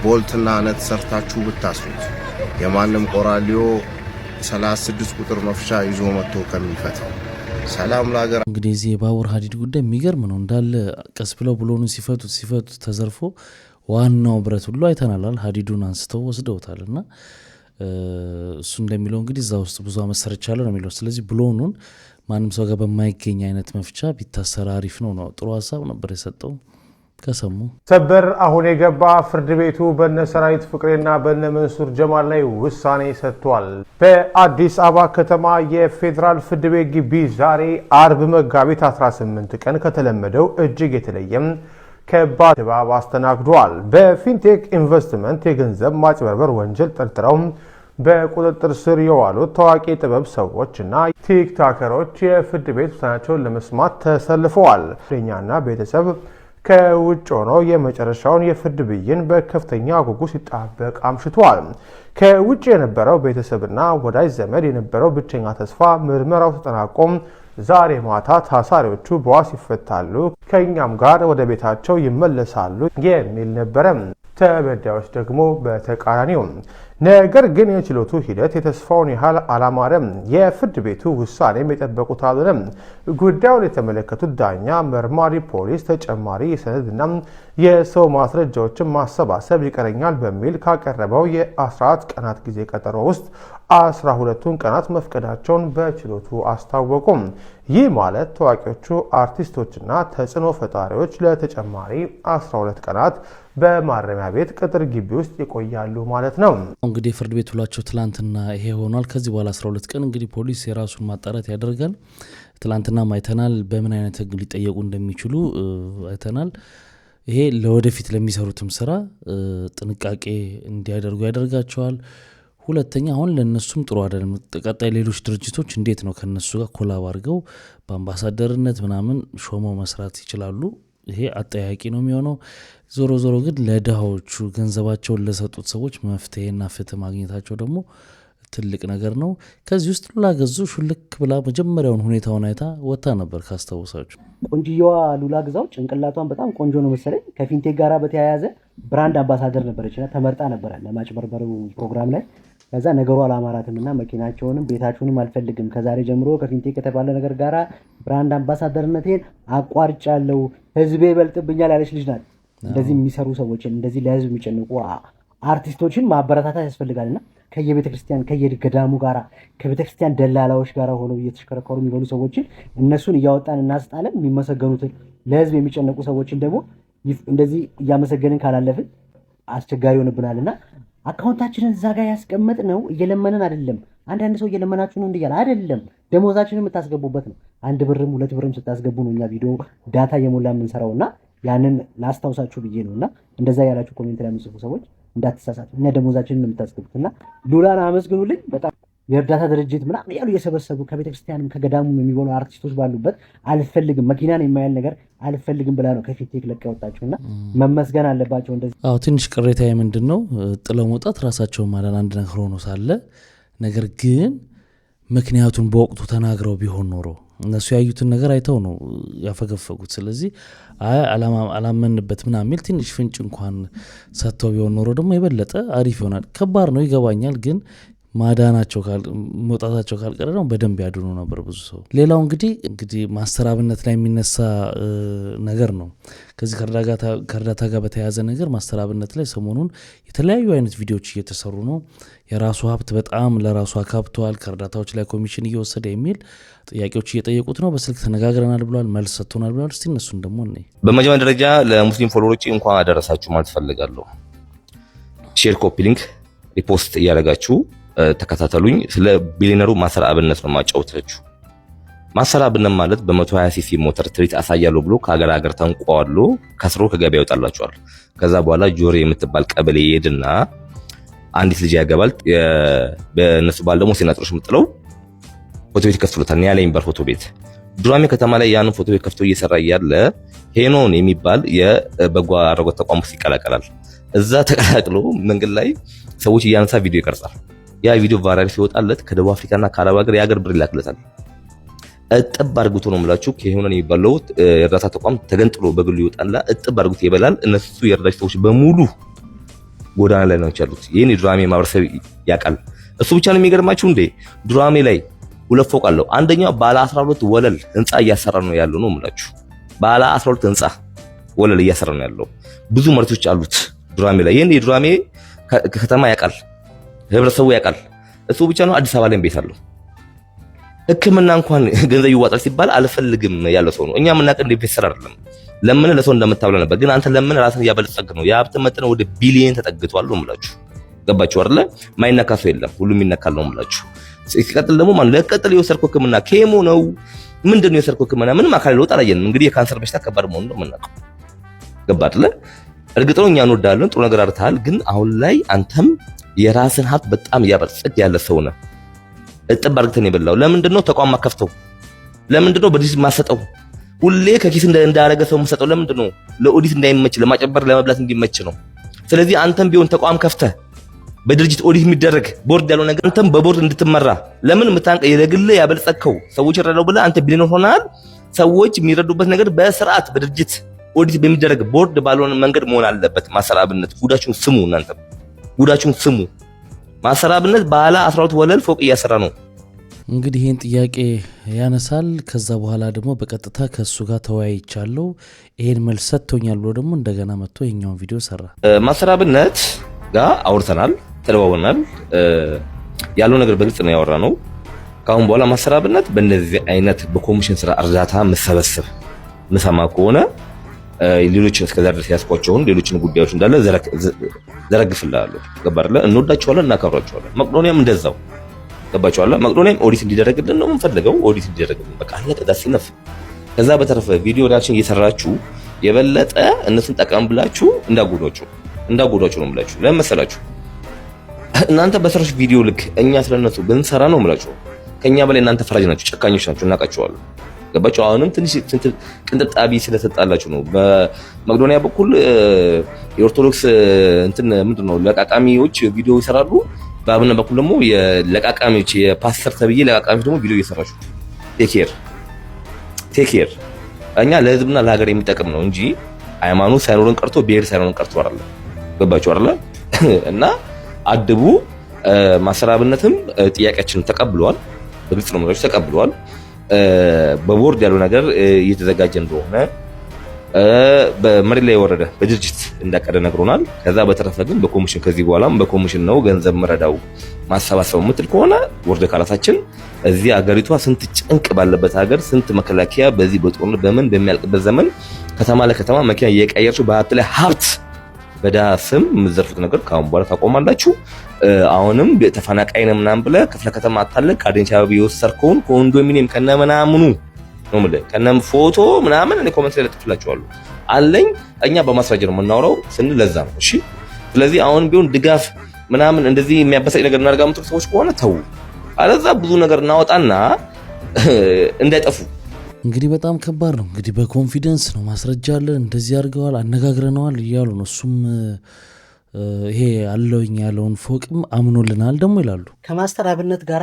ቦልትና ነት ሰርታችሁ ብታስሩት የማንም ቆራሊዮ 36 ቁጥር መፍቻ ይዞ መጥቶ ከሚፈታው ሰላም ለሀገር። እንግዲህ እዚህ የባቡር ሀዲድ ጉዳይ የሚገርም ነው። እንዳለ ቀስ ብለው ብሎኑን ሲፈቱት ተዘርፎ ዋናው ብረት ሁሉ አይተናላል። ሀዲዱን አንስተው ወስደውታል። እና እሱ እንደሚለው እንግዲህ እዛ ውስጥ ብዙ አመት ሰርቻለሁ ነው የሚለው። ስለዚህ ብሎኑን ማንም ሰው ጋር በማይገኝ አይነት መፍቻ ቢታሰራ አሪፍ ነው። ጥሩ ሀሳብ ነበር የሰጠው። ከሰሙ ሰበር አሁን የገባ ፍርድ ቤቱ በነ ሰራዊት ፍቅሬና በነ መንሱር ጀማል ላይ ውሳኔ ሰጥቷል። በአዲስ አበባ ከተማ የፌዴራል ፍርድ ቤት ግቢ ዛሬ አርብ መጋቢት 18 ቀን ከተለመደው እጅግ የተለየም ከባድ ድባብ አስተናግዷል። በፊንቴክ ኢንቨስትመንት የገንዘብ ማጭበርበር ወንጀል ጠርጥረው በቁጥጥር ስር የዋሉት ታዋቂ ጥበብ ሰዎችና ቲክቶከሮች የፍርድ ቤት ውሳኔያቸውን ለመስማት ተሰልፈዋል። ኛና ቤተሰብ ከውጭ ሆኖ የመጨረሻውን የፍርድ ብይን በከፍተኛ ጉጉት ሲጠባበቅ አምሽቷል። ከውጭ የነበረው ቤተሰብና ወዳጅ ዘመድ የነበረው ብቸኛ ተስፋ ምርመራው ተጠናቆም ዛሬ ማታ ታሳሪዎቹ በዋስ ይፈታሉ፣ ከኛም ጋር ወደ ቤታቸው ይመለሳሉ የሚል ነበረ። ተበዳዮች ደግሞ በተቃራኒው። ነገር ግን የችሎቱ ሂደት የተስፋውን ያህል አላማረም። የፍርድ ቤቱ ውሳኔም የጠበቁት አልሆነም። ጉዳዩን የተመለከቱት ዳኛ መርማሪ ፖሊስ ተጨማሪ የሰነድና የሰው ማስረጃዎችን ማሰባሰብ ይቀረኛል በሚል ካቀረበው የ14 ቀናት ጊዜ ቀጠሮ ውስጥ 12ቱን ቀናት መፍቀዳቸውን በችሎቱ አስታወቁም። ይህ ማለት ታዋቂዎቹ አርቲስቶችና ተጽዕኖ ፈጣሪዎች ለተጨማሪ 12 ቀናት በማረሚያ ቤት ቅጥር ግቢ ውስጥ ይቆያሉ ማለት ነው። እንግዲህ ፍርድ ቤት ውላቸው ትላንትና ይሄ ሆኗል። ከዚህ በኋላ 12 ቀን እንግዲህ ፖሊስ የራሱን ማጣራት ያደርጋል። ትላንትና አይተናል፣ በምን አይነት ህግ ሊጠየቁ እንደሚችሉ አይተናል። ይሄ ለወደፊት ለሚሰሩትም ስራ ጥንቃቄ እንዲያደርጉ ያደርጋቸዋል። ሁለተኛ አሁን ለነሱም ጥሩ አይደለም። ቀጣይ ሌሎች ድርጅቶች እንዴት ነው ከነሱ ጋር ኮላብ አድርገው በአምባሳደርነት ምናምን ሾመው መስራት ይችላሉ? ይሄ አጠያቂ ነው የሚሆነው። ዞሮ ዞሮ ግን ለድሃዎቹ ገንዘባቸውን ለሰጡት ሰዎች መፍትሄና ፍትህ ማግኘታቸው ደግሞ ትልቅ ነገር ነው። ከዚህ ውስጥ ሉላ ገዙ ሹልክ ብላ መጀመሪያውን ሁኔታውን አይታ ወጣ ነበር ካስታውሳችሁ። ቆንጅየዋ ሉላ ግዛው ጭንቅላቷን በጣም ቆንጆ ነው መሰለኝ። ከፊንቴክ ጋራ በተያያዘ ብራንድ አምባሳደር ነበረችና ተመርጣ ነበረ ለማጭበርበሩ ፕሮግራም ላይ። ከዛ ነገሩ አላማራትም እና መኪናቸውንም ቤታቸውንም አልፈልግም፣ ከዛሬ ጀምሮ ከፊንቴክ ከተባለ ነገር ጋራ ብራንድ አምባሳደርነቴን አቋርጫለሁ፣ ህዝቤ ይበልጥብኛል ያለች ልጅ ናት። እንደዚህ የሚሰሩ ሰዎችን እንደዚህ ለህዝብ የሚጨንቁ አርቲስቶችን ማበረታታት ያስፈልጋልና ከየቤተክርስቲያን ከየገዳሙ ጋራ ከቤተክርስቲያን ደላላዎች ጋራ ሆነው እየተሽከረከሩ የሚበሉ ሰዎችን እነሱን እያወጣን እናስጣለን። የሚመሰገኑትን ለህዝብ የሚጨነቁ ሰዎችን ደግሞ እንደዚህ እያመሰገንን ካላለፍን አስቸጋሪ ይሆንብናልና አካውንታችንን እዛ ጋር ያስቀመጥ ነው። እየለመንን አይደለም። አንዳንድ ሰው እየለመናችሁ ነው እንዲያለ አይደለም። ደሞዛችንን የምታስገቡበት ነው። 1 ብርም 2 ብርም ስታስገቡ ነው እኛ ቪዲዮ ዳታ እየሞላ የምንሰራውና ያንን ላስታውሳችሁ ብዬ ነውና እንደዛ ያላችሁ ኮሜንት ላይ የምጽፉ ሰዎች እንዳትሳሳቱ። እኛ ደሞዛችንን የምታስገቡትና ሉላን አመስግኑልኝ። በጣም የእርዳታ ድርጅት ምናምን ያሉ እየሰበሰቡ ከቤተክርስቲያንም ከገዳሙም የሚበሉ አርቲስቶች ባሉበት አልፈልግም መኪናን የማያል ነገር አልፈልግም ብላ ነው ከፊንቴክ ለቃ ወጣችውና መመስገን አለባቸው። እንደዚህ ትንሽ ቅሬታ ምንድን ነው ጥለው መውጣት ራሳቸውን ማዳን አንድ ነገር ሆኖ ሳለ ነገር ግን ምክንያቱን በወቅቱ ተናግረው ቢሆን ኖሮ እነሱ ያዩትን ነገር አይተው ነው ያፈገፈጉት። ስለዚህ አላመንበት ምናምን የሚል ትንሽ ፍንጭ እንኳን ሰጥተው ቢሆን ኖሮ ደግሞ የበለጠ አሪፍ ይሆናል። ከባድ ነው ይገባኛል፣ ግን ማዳናቸው መውጣታቸው ካልቀረ ነው በደንብ ያድኑ ነበር ብዙ ሰው። ሌላው እንግዲህ ማስተራብነት ላይ የሚነሳ ነገር ነው። ከዚህ ከእርዳታ ጋር በተያያዘ ነገር ማስተራብነት ላይ ሰሞኑን የተለያዩ አይነት ቪዲዮዎች እየተሰሩ ነው። የራሱ ሀብት በጣም ለራሱ አካብተዋል፣ ከእርዳታዎች ላይ ኮሚሽን እየወሰደ የሚል ጥያቄዎች እየጠየቁት ነው። በስልክ ተነጋግረናል ብሏል፣ መልስ ሰጥቶናል ብሏል። እስቲ እነሱን ደግሞ በመጀመሪያ ደረጃ ለሙስሊም ፎሎወሮች እንኳን አደረሳችሁ ማለት ፈልጋለሁ። ሼር፣ ኮፒ ሊንክ፣ ሪፖስት እያደረጋችሁ ተከታተሉኝ። ስለ ቢሊነሩ ማሰር አብነት ነው ማጫወታችሁ። ማሰር አብነት ማለት በ120 ሲሲ ሞተር ትርኢት አሳያለሁ ብሎ ከሀገር ሀገር ተንቋሎ ከስሮ ከገበያ ይወጣላችኋል። ከዛ በኋላ ጆሬ የምትባል ቀበሌ ይሄድና አንዲት ልጅ ያገባል። በእነሱ ባል ደግሞ ሴናጥሮች የምጥለው ፎቶ ቤት ከፍቶታል። ኒያላ የሚባል ፎቶ ቤት ዱራሜ ከተማ ላይ ያንን ፎቶ ቤት ከፍቶ እየሰራ እያለ ሄኖን የሚባል የበጎ አድራጎት ተቋም ውስጥ ይቀላቀላል። እዛ ተቀላቅሎ መንገድ ላይ ሰዎች እያነሳ ቪዲዮ ይቀርጻል። ያ ቪዲዮ ቫይራል ሲወጣለት ከደቡብ አፍሪካና ከአረብ ሀገር የሀገር ብር ይላክለታል። እጥብ አድርጉት ነው የምላችሁ። ከሄኖን የሚባለው የእርዳታ ተቋም ተገንጥሎ በግሉ ይወጣላ እጥብ አድርጉት ይበላል። እነሱ የእርዳታ ሰዎች በሙሉ ጎዳና ላይ ነው ያሉት። ይሄን ዱራሜ ማህበረሰብ ያውቃል። እሱ ብቻ ነው የሚገርማችሁ እንዴ ዱራሜ ላይ 2 ፎቅ አለው። አንደኛው ባለ 12 ወለል ህንጻ እያሰራ ነው ያለው ነው የምላችሁ። ባለ 12 ህንጻ ወለል እያሰራ ነው ያለው። ብዙ መሬቶች አሉት ዱራሜ ላይ። ይሄን የዱራሜ ከተማ ያውቃል፣ ህብረተሰቡ ያውቃል። እሱ ብቻ ነው አዲስ አበባ ላይ ቤት አለው። ህክምና እንኳን ገንዘብ ይዋጣል ሲባል አልፈልግም ያለው ሰው ነው። እኛ የምናውቅ እንደ ኢንቨስተር አይደለም። ለምን ለሰው እንደምታብለ ነበር፣ ግን አንተ ለምን ራስን እያበለጸግ ነው። የሀብት መጠን ወደ ቢሊየን ተጠግቷል ነው የምላችሁ። ገባችሁ አይደለ? ማይነካ ሰው የለም፣ ሁሉም ይነካል ነው የምላችሁ። ሲቀጥል ደግሞ ማን ለቀጥል የወሰድከው ህክምና ኬሞ ነው ምንድነው የወሰድከው ህክምና? ምንም አካል ለውጥ አላየንም። እንግዲህ የካንሰር በሽታ ከባድ መሆኑን ነው የምናውቀው። ገባ አይደለ? እርግጥ ነው እኛ እንወዳለን፣ ጥሩ ነገር አርተሃል። ግን አሁን ላይ አንተም የራስን ሀብት በጣም እያበለጸግ ያለ ሰው ነህ። እጥብ አድርገን የበላው ለምንድነው? ተቋም ማከፍተው ለምንድነው? በዲስ ማሰጠው ሁሌ ከኪስ እንዳረገ ሰው ማሰጠው ለምንድነው? ለኦዲት እንዳይመች፣ ለማጨበር ለመብላት እንዲመች ነው። ስለዚህ አንተም ቢሆን ተቋም ከፍተህ በድርጅት ኦዲት የሚደረግ ቦርድ ያለው ነገር አንተም በቦርድ እንድትመራ ለምን ምታንቀ የለግለ ያበለጸከው ሰዎች ይረዳው ብለህ አንተ ቢሊዮነር ሆናል። ሰዎች የሚረዱበት ነገር በስርዓት በድርጅት ኦዲት በሚደረግ ቦርድ ባልሆነ መንገድ መሆን አለበት። ማሰራብነት ጉዳችሁን ስሙ፣ እናንተ ጉዳችሁን ስሙ። ማሰራብነት ባለ 12 ወለል ፎቅ እያሰራ ነው። እንግዲህ ይህን ጥያቄ ያነሳል። ከዛ በኋላ ደግሞ በቀጥታ ከእሱ ጋር ተወያይቻለሁ፣ ይሄን መልስ ሰጥቶኛል ብሎ ደግሞ እንደገና መጥቶ የኛውን ቪዲዮ ሰራ። ማሰራብነት ጋር አውርተናል፣ ተደዋውለናል። ያለው ነገር በግልጽ ነው ያወራ ነው። ካሁን በኋላ ማሰራብነት በእንደዚህ አይነት በኮሚሽን ስራ እርዳታ መሰበሰብ ምሰማ ከሆነ ሌሎችን እስከዛ ድረስ ያስቋቸውን ሌሎችን ጉዳዮች እንዳለ ዘረግፍልሃለሁ። ገባርለ እንወዳቸዋለን፣ እናከብራቸዋለን። መቅዶኒያም እንደዛው ገባቸዋለሁ። መቅዶኒያም ኦዲት እንዲደረግልን ነው የምንፈልገው። ኦዲት እንዲደረግልን በቃ አለቀ። ዳስ ይነፍ። ከዛ በተረፈ ቪዲዮ ሪአክሽን እየሰራችሁ የበለጠ እነሱን ጠቀም ብላችሁ እንዳጎዷቸው ነው የምላችሁ። ለምን መሰላችሁ? እናንተ በሰራችሁ ቪዲዮ ልክ እኛ ስለነሱ ብንሰራ ነው የምላችሁ። ከኛ በላይ እናንተ ፈራጅ ናችሁ፣ ጨካኞች ናችሁ፣ እናውቃቸዋለን። ገባችሁ? አሁንም ትንሽ ቅንጥጣቢ ስለተጣላችሁ ነው። በመቅዶኒያ በኩል የኦርቶዶክስ እንትን ምንድነው ለቃቃሚዎች ቪዲዮ ይሰራሉ። በአብነ በኩል ደግሞ የለቃቃሚዎች የፓስተር ተብዬ ለቃቃሚዎች ደግሞ ቪዲዮ እየሰራችሁ ቴክ ኬር። እኛ ለህዝብና ለሀገር የሚጠቅም ነው እንጂ ሃይማኖት ሳይኖርን ቀርቶ ብሔር ሳይኖርን ቀርቶ አይደለም። ገባችሁ አይደለ? እና አድቡ። ማሰራብነትም ጥያቄያችንን ተቀብሏል። በግልጽ ነው ማለት ተቀብሏል። በቦርድ ያለው ነገር እየተዘጋጀ እንደሆነ በመሬት ላይ የወረደ በድርጅት እንዳቀደ ነግሮናል። ከዛ በተረፈ ግን በኮሚሽን ከዚህ በኋላም በኮሚሽን ነው ገንዘብ መረዳው ማሰባሰብ የምትል ከሆነ ወርደ ካላታችን እዚህ አገሪቷ ስንት ጭንቅ ባለበት ሀገር ስንት መከላከያ በዚህ በጦርነት በምን በሚያልቅበት ዘመን ከተማ ለከተማ መኪና እየቀየራችሁ በሀብት ላይ ሀብት በድሃ ስም የምትዘርፉት ነገር ካሁን በኋላ ታቆማላችሁ። አሁንም ተፈናቃይ ነው ምናምን ብለህ ክፍለ ከተማ አታለህ ከአዲስ አበባ የወሰድከውን ኮንዶሚኒየም ከነምናምኑ ነው ማለት ከነም ፎቶ ምናምን እኔ ኮሜንት ላይ ለጥፍላችኋለሁ አለኝ። እኛ በማስረጃ ነው የምናወራው ስንል ለዛ ነው። እሺ ስለዚህ አሁን ቢሆን ድጋፍ ምናምን እንደዚህ የሚያበሳጭ ነገር እናደርጋ የምትሉ ሰዎች ከሆነ ተው፣ አለዛ ብዙ ነገር እናወጣና እንዳይጠፉ። እንግዲህ በጣም ከባድ ነው። እንግዲህ በኮንፊደንስ ነው ማስረጃ አለን እንደዚህ አድርገዋል አነጋግረነዋል እያሉ ነው። እሱም ይሄ አለውኝ ያለውን ፎቅም አምኖልናል ደግሞ ይላሉ። ከማስተር አብነት ጋር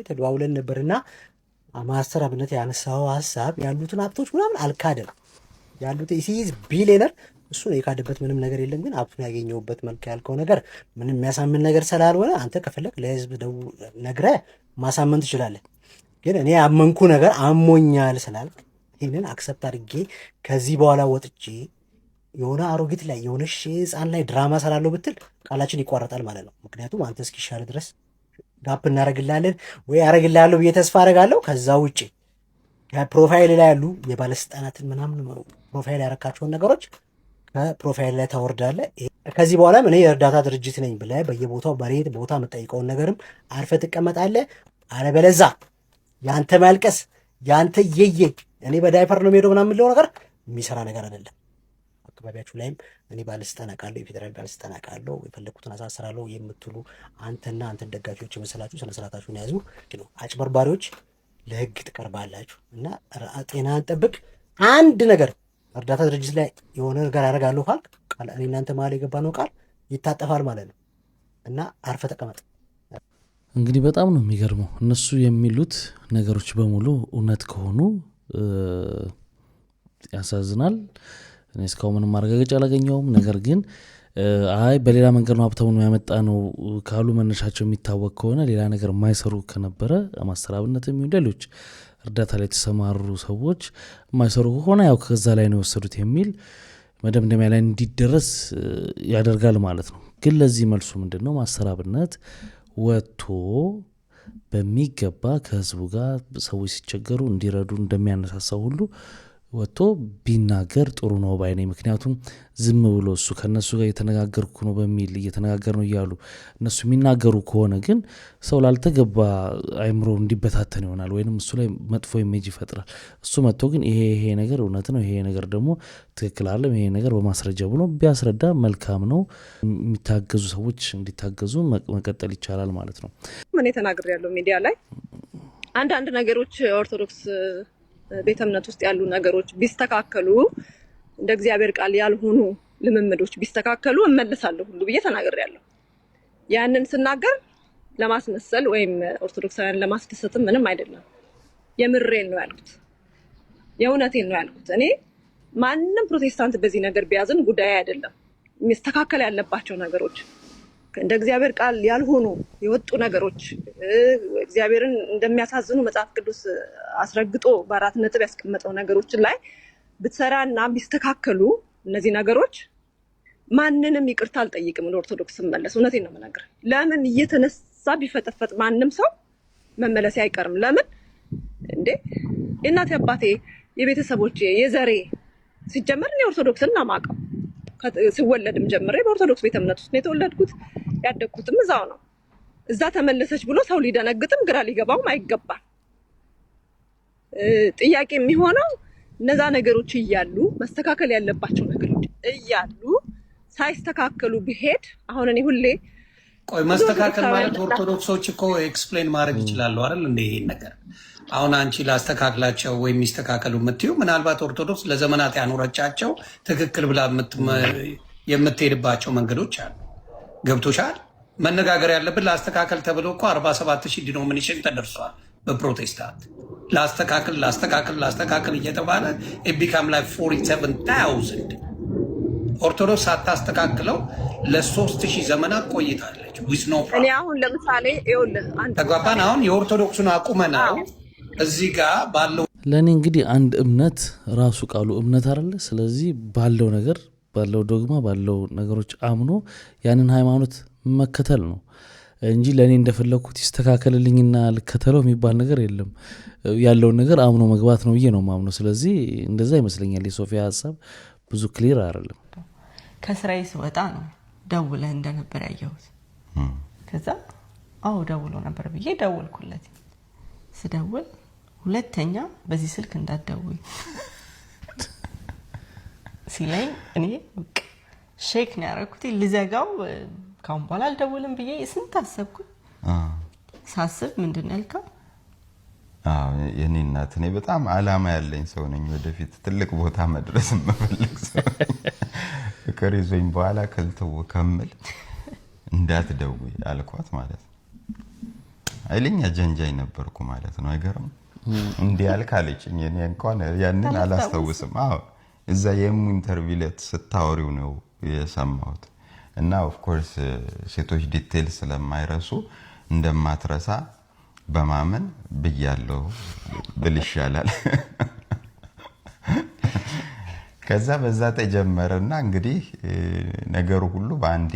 ተደዋውለን ነበርና ማስተር አብነት ያነሳው ሀሳብ ያሉትን ሀብቶች ምናምን አልካደም። ያሉት ሲዝ ቢሊየነር እሱ ነው የካደበት ምንም ነገር የለም። ግን ሀብቱን ያገኘውበት መልክ ያልከው ነገር ምንም የሚያሳምን ነገር ስላልሆነ አንተ ከፈለክ ለህዝብ ነግረህ ማሳመን ትችላለህ። ግን እኔ ያመንኩ ነገር አሞኛል ስላልክ ይህንን አክሰፕት አድርጌ ከዚህ በኋላ ወጥቼ የሆነ አሮጊት ላይ የሆነ ህፃን ላይ ድራማ ሰራለሁ ብትል ቃላችን ይቋረጣል ማለት ነው። ምክንያቱም አንተ እስኪሻል ድረስ ጋፕ እናደርግልሃለን ወይ አደርግልሃለሁ ብዬ ተስፋ አደርጋለሁ። ከዛ ውጭ ከፕሮፋይል ላይ ያሉ የባለስልጣናትን ምናምን ፕሮፋይል ያረካቸውን ነገሮች ከፕሮፋይል ላይ ታወርዳለህ። ከዚህ በኋላም እኔ የእርዳታ ድርጅት ነኝ ብለህ በየቦታው መሬት ቦታ የምጠይቀውን ነገርም አርፈህ ትቀመጣለህ። አለበለዛ ያንተ ማልቀስ ያንተ የየ እኔ በዳይፐር ነው የምሄደው ምናምን የሚለው ነገር የሚሰራ ነገር አይደለም። አካባቢያችሁ ላይም እኔ ባለስልጣን አውቃለሁ፣ የፌዴራል ባለስልጣን አውቃለሁ፣ የፈለኩትን አሳስራለሁ የምትሉ አንተና አንተን ደጋፊዎች የመሰላችሁ ስነ ስርዓታችሁን ያዙ። ግን አጭበርባሪዎች ለህግ ትቀርባላችሁ እና ጤናን ጠብቅ። አንድ ነገር እርዳታ ድርጅት ላይ የሆነ ነገር አደርጋለሁ ካልክ ቃል እኔ እናንተ መሀል የገባ ነው ቃል ይታጠፋል ማለት ነው እና አርፈ ተቀመጥ። እንግዲህ በጣም ነው የሚገርመው። እነሱ የሚሉት ነገሮች በሙሉ እውነት ከሆኑ ያሳዝናል። እኔ እስካሁን ምንም ማረጋገጫ አላገኘሁም። ነገር ግን አይ በሌላ መንገድ ነው ሀብታሙ ነው ያመጣ ነው ካሉ መነሻቸው የሚታወቅ ከሆነ ሌላ ነገር የማይሰሩ ከነበረ ማስተር አብነት የሚሆን ሌሎች እርዳታ ላይ የተሰማሩ ሰዎች የማይሰሩ ከሆነ ያው ከዛ ላይ ነው የወሰዱት የሚል መደምደሚያ ላይ እንዲደረስ ያደርጋል ማለት ነው። ግን ለዚህ መልሱ ምንድን ነው? ማስተር አብነት ወጥቶ በሚገባ ከህዝቡ ጋር ሰዎች ሲቸገሩ እንዲረዱ እንደሚያነሳሳው ሁሉ ወጥቶ ቢናገር ጥሩ ነው ባይ ነኝ። ምክንያቱም ዝም ብሎ እሱ ከነሱ ጋር እየተነጋገርኩ ነው በሚል እየተነጋገር ነው እያሉ እነሱ የሚናገሩ ከሆነ ግን ሰው ላልተገባ አይምሮ እንዲበታተን ይሆናል፣ ወይንም እሱ ላይ መጥፎ ኢሜጅ ይፈጥራል። እሱ መጥቶ ግን ይሄ ነገር እውነት ነው፣ ይሄ ነገር ደግሞ ትክክል አለም፣ ይሄ ነገር በማስረጃ ብሎ ቢያስረዳ መልካም ነው። የሚታገዙ ሰዎች እንዲታገዙ መቀጠል ይቻላል ማለት ነው። ምን ተናግሬ ያለው ሚዲያ ላይ አንዳንድ ነገሮች ኦርቶዶክስ ቤተ እምነት ውስጥ ያሉ ነገሮች ቢስተካከሉ እንደ እግዚአብሔር ቃል ያልሆኑ ልምምዶች ቢስተካከሉ እመለሳለሁ ሁሉ ብዬ ተናግሬያለሁ። ያንን ስናገር ለማስመሰል ወይም ኦርቶዶክሳውያን ለማስደሰትም ምንም አይደለም። የምሬን ነው ያልኩት፣ የእውነቴን ነው ያልኩት። እኔ ማንም ፕሮቴስታንት በዚህ ነገር ቢያዝን ጉዳይ አይደለም። የሚስተካከል ያለባቸው ነገሮች እንደ እግዚአብሔር ቃል ያልሆኑ የወጡ ነገሮች እግዚአብሔርን እንደሚያሳዝኑ መጽሐፍ ቅዱስ አስረግጦ በአራት ነጥብ ያስቀመጠው ነገሮችን ላይ ብትሰራና ቢስተካከሉ እነዚህ ነገሮች ማንንም ይቅርታ አልጠይቅም። ወደ ኦርቶዶክስ መመለስ እውነቴን ነው የምነግርህ። ለምን እየተነሳ ቢፈጠፈጥ ማንም ሰው መመለስ አይቀርም። ለምን እንዴ የእናቴ አባቴ የቤተሰቦቼ የዘሬ ሲጀመር እኔ ኦርቶዶክስን ነው የማውቀው። ሲወለድም ጀምሬ በኦርቶዶክስ ቤተ እምነት ውስጥ ነው የተወለድኩት፣ ያደግኩትም እዛው ነው። እዛ ተመለሰች ብሎ ሰው ሊደነግጥም ግራ ሊገባውም አይገባም። ጥያቄ የሚሆነው እነዛ ነገሮች እያሉ መስተካከል ያለባቸው ነገሮች እያሉ ሳይስተካከሉ ቢሄድ አሁን እኔ ሁሌ ቆይ መስተካከል ማለት ኦርቶዶክሶች እኮ ኤክስፕሌን ማድረግ ይችላሉ አይደል? እንደ ይሄን ነገር አሁን አንቺ ላስተካክላቸው ወይም የሚስተካከሉ የምትዩ ምናልባት ኦርቶዶክስ ለዘመናት ያኖረቻቸው ትክክል ብላ የምትሄድባቸው መንገዶች አሉ። ገብቶሻል? መነጋገር ያለብን ላስተካከል ተብሎ እኮ 47,000 ዲኖሚኔሽን ተደርሷል በፕሮቴስታንት። ላስተካከል እየተባለ ቢካም ላይ 47,000 ኦርቶዶክስ ሳታስተካክለው ለ3,000 ዘመናት ቆይታለች። እኔ አሁን ለምሳሌ ተግባባን። አሁን የኦርቶዶክሱን አቁመናል እዚህ ጋር ባለው ለእኔ እንግዲህ አንድ እምነት ራሱ ቃሉ እምነት አይደለ? ስለዚህ ባለው ነገር ባለው ዶግማ ባለው ነገሮች አምኖ ያንን ሃይማኖት መከተል ነው እንጂ ለእኔ እንደፈለግኩት ይስተካከልልኝና ልከተለው የሚባል ነገር የለም። ያለውን ነገር አምኖ መግባት ነው ብዬ ነው ማምነው። ስለዚህ እንደዛ ይመስለኛል። የሶፊያ ሀሳብ ብዙ ክሊር አይደለም። ከስራዬ ስወጣ ነው ደውለህ እንደነበር ያየሁት። ከዛ አዎ ደውሎ ነበር ብዬ ደወልኩለት። ስደውል ሁለተኛ በዚህ ስልክ እንዳትደውይ ሲለኝ እኔ ሼክ ነው ያደረኩት። ልዘጋው ካሁን በኋላ አልደውልም ብዬ ስንት አሰብኩ። ሳስብ ምንድን ነው ያልከው? የኔ እናት እኔ በጣም አላማ ያለኝ ሰው ነኝ። ወደፊት ትልቅ ቦታ መድረስ የምፈልግ ሰው ፍቅር ይዞኝ በኋላ ከልተው ከምል እንዳትደውይ አልኳት ማለት ነው። ኃይለኛ ጀንጃይ ነበርኩ ማለት ነው። አይገርም እንዲህ ያልክ አለችኝ። እኔ እንኳን ያንን አላስታውስም። እዛ የሙ ኢንተርቪው ላይ ስታወሪው ነው የሰማሁት። እና ኦፍ ኮርስ ሴቶች ዲቴል ስለማይረሱ እንደማትረሳ በማመን ብያለሁ ብል ይሻላል። ከዛ በዛ ተጀመረና እንግዲህ ነገሩ ሁሉ በአንዴ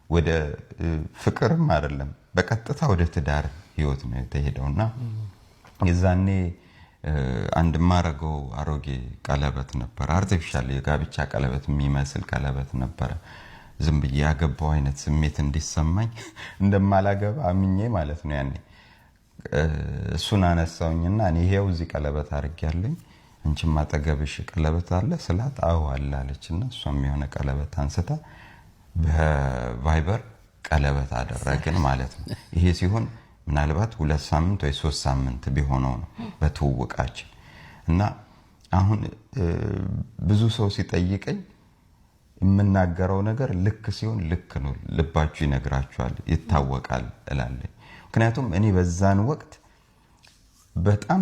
ወደ ፍቅርም አይደለም በቀጥታ ወደ ትዳር ህይወት ነው የተሄደውና የዛኔ አንድ ማረገው አሮጌ ቀለበት ነበር። አርቲፊሻል የጋብቻ ቀለበት የሚመስል ቀለበት ነበር። ዝም ብዬ ያገባው አይነት ስሜት እንዲሰማኝ እንደማላገባ አምኜ ማለት ነው። ያኔ እሱን አነሳውኝና እኔ ይሄው እዚህ ቀለበት አድርጌያለሁ፣ አንቺም አጠገብሽ ቀለበት አለ ስላት አዎ አለ አለችና እሷም የሆነ ቀለበት አንስታ በቫይበር ቀለበት አደረግን ማለት ነው። ይሄ ሲሆን ምናልባት 2 ሳምንት ወይ 3 ሳምንት ቢሆነው ነው በትውውቃችን። እና አሁን ብዙ ሰው ሲጠይቀኝ የምናገረው ነገር ልክ ሲሆን ልክ ነው፣ ልባችሁ ይነግራችኋል፣ ይታወቃል እላለሁ። ምክንያቱም እኔ በዛን ወቅት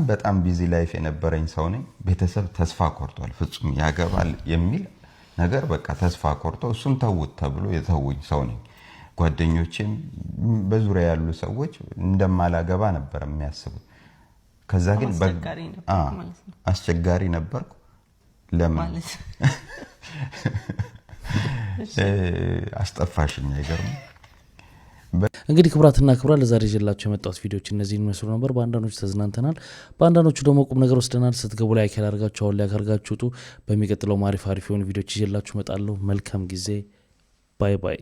በጣም ቢዚ ላይፍ የነበረኝ ሰው ነኝ። ቤተሰብ ተስፋ ቆርጧል፣ ፍጹም ያገባል የሚል ነገር በቃ ተስፋ ቆርጦ እሱን ተውት ተብሎ የተውኝ ሰው ነኝ። ጓደኞቼም በዙሪያ ያሉ ሰዎች እንደማላገባ ነበር የሚያስቡት። ከዛ ግን አስቸጋሪ ነበርኩ። ለምን አስጠፋሽኝ? አይገርም። እንግዲህ ክቡራትና ክቡራን ለዛሬ ይዤላችሁ የመጣሁት ቪዲዮዎች እነዚህን ይመስሉ ነበር። በአንዳንዶቹ ተዝናንተናል፣ በአንዳንዶቹ ደግሞ ቁም ነገር ወስደናል። ስትገቡ ላይክ ያደርጋችሁ አሁን ላይ ያደርጋችሁ ውጡ። በሚቀጥለው አሪፍ የሆኑ ቪዲዮዎች ይዤላችሁ እመጣለሁ። መልካም ጊዜ። ባይ ባይ።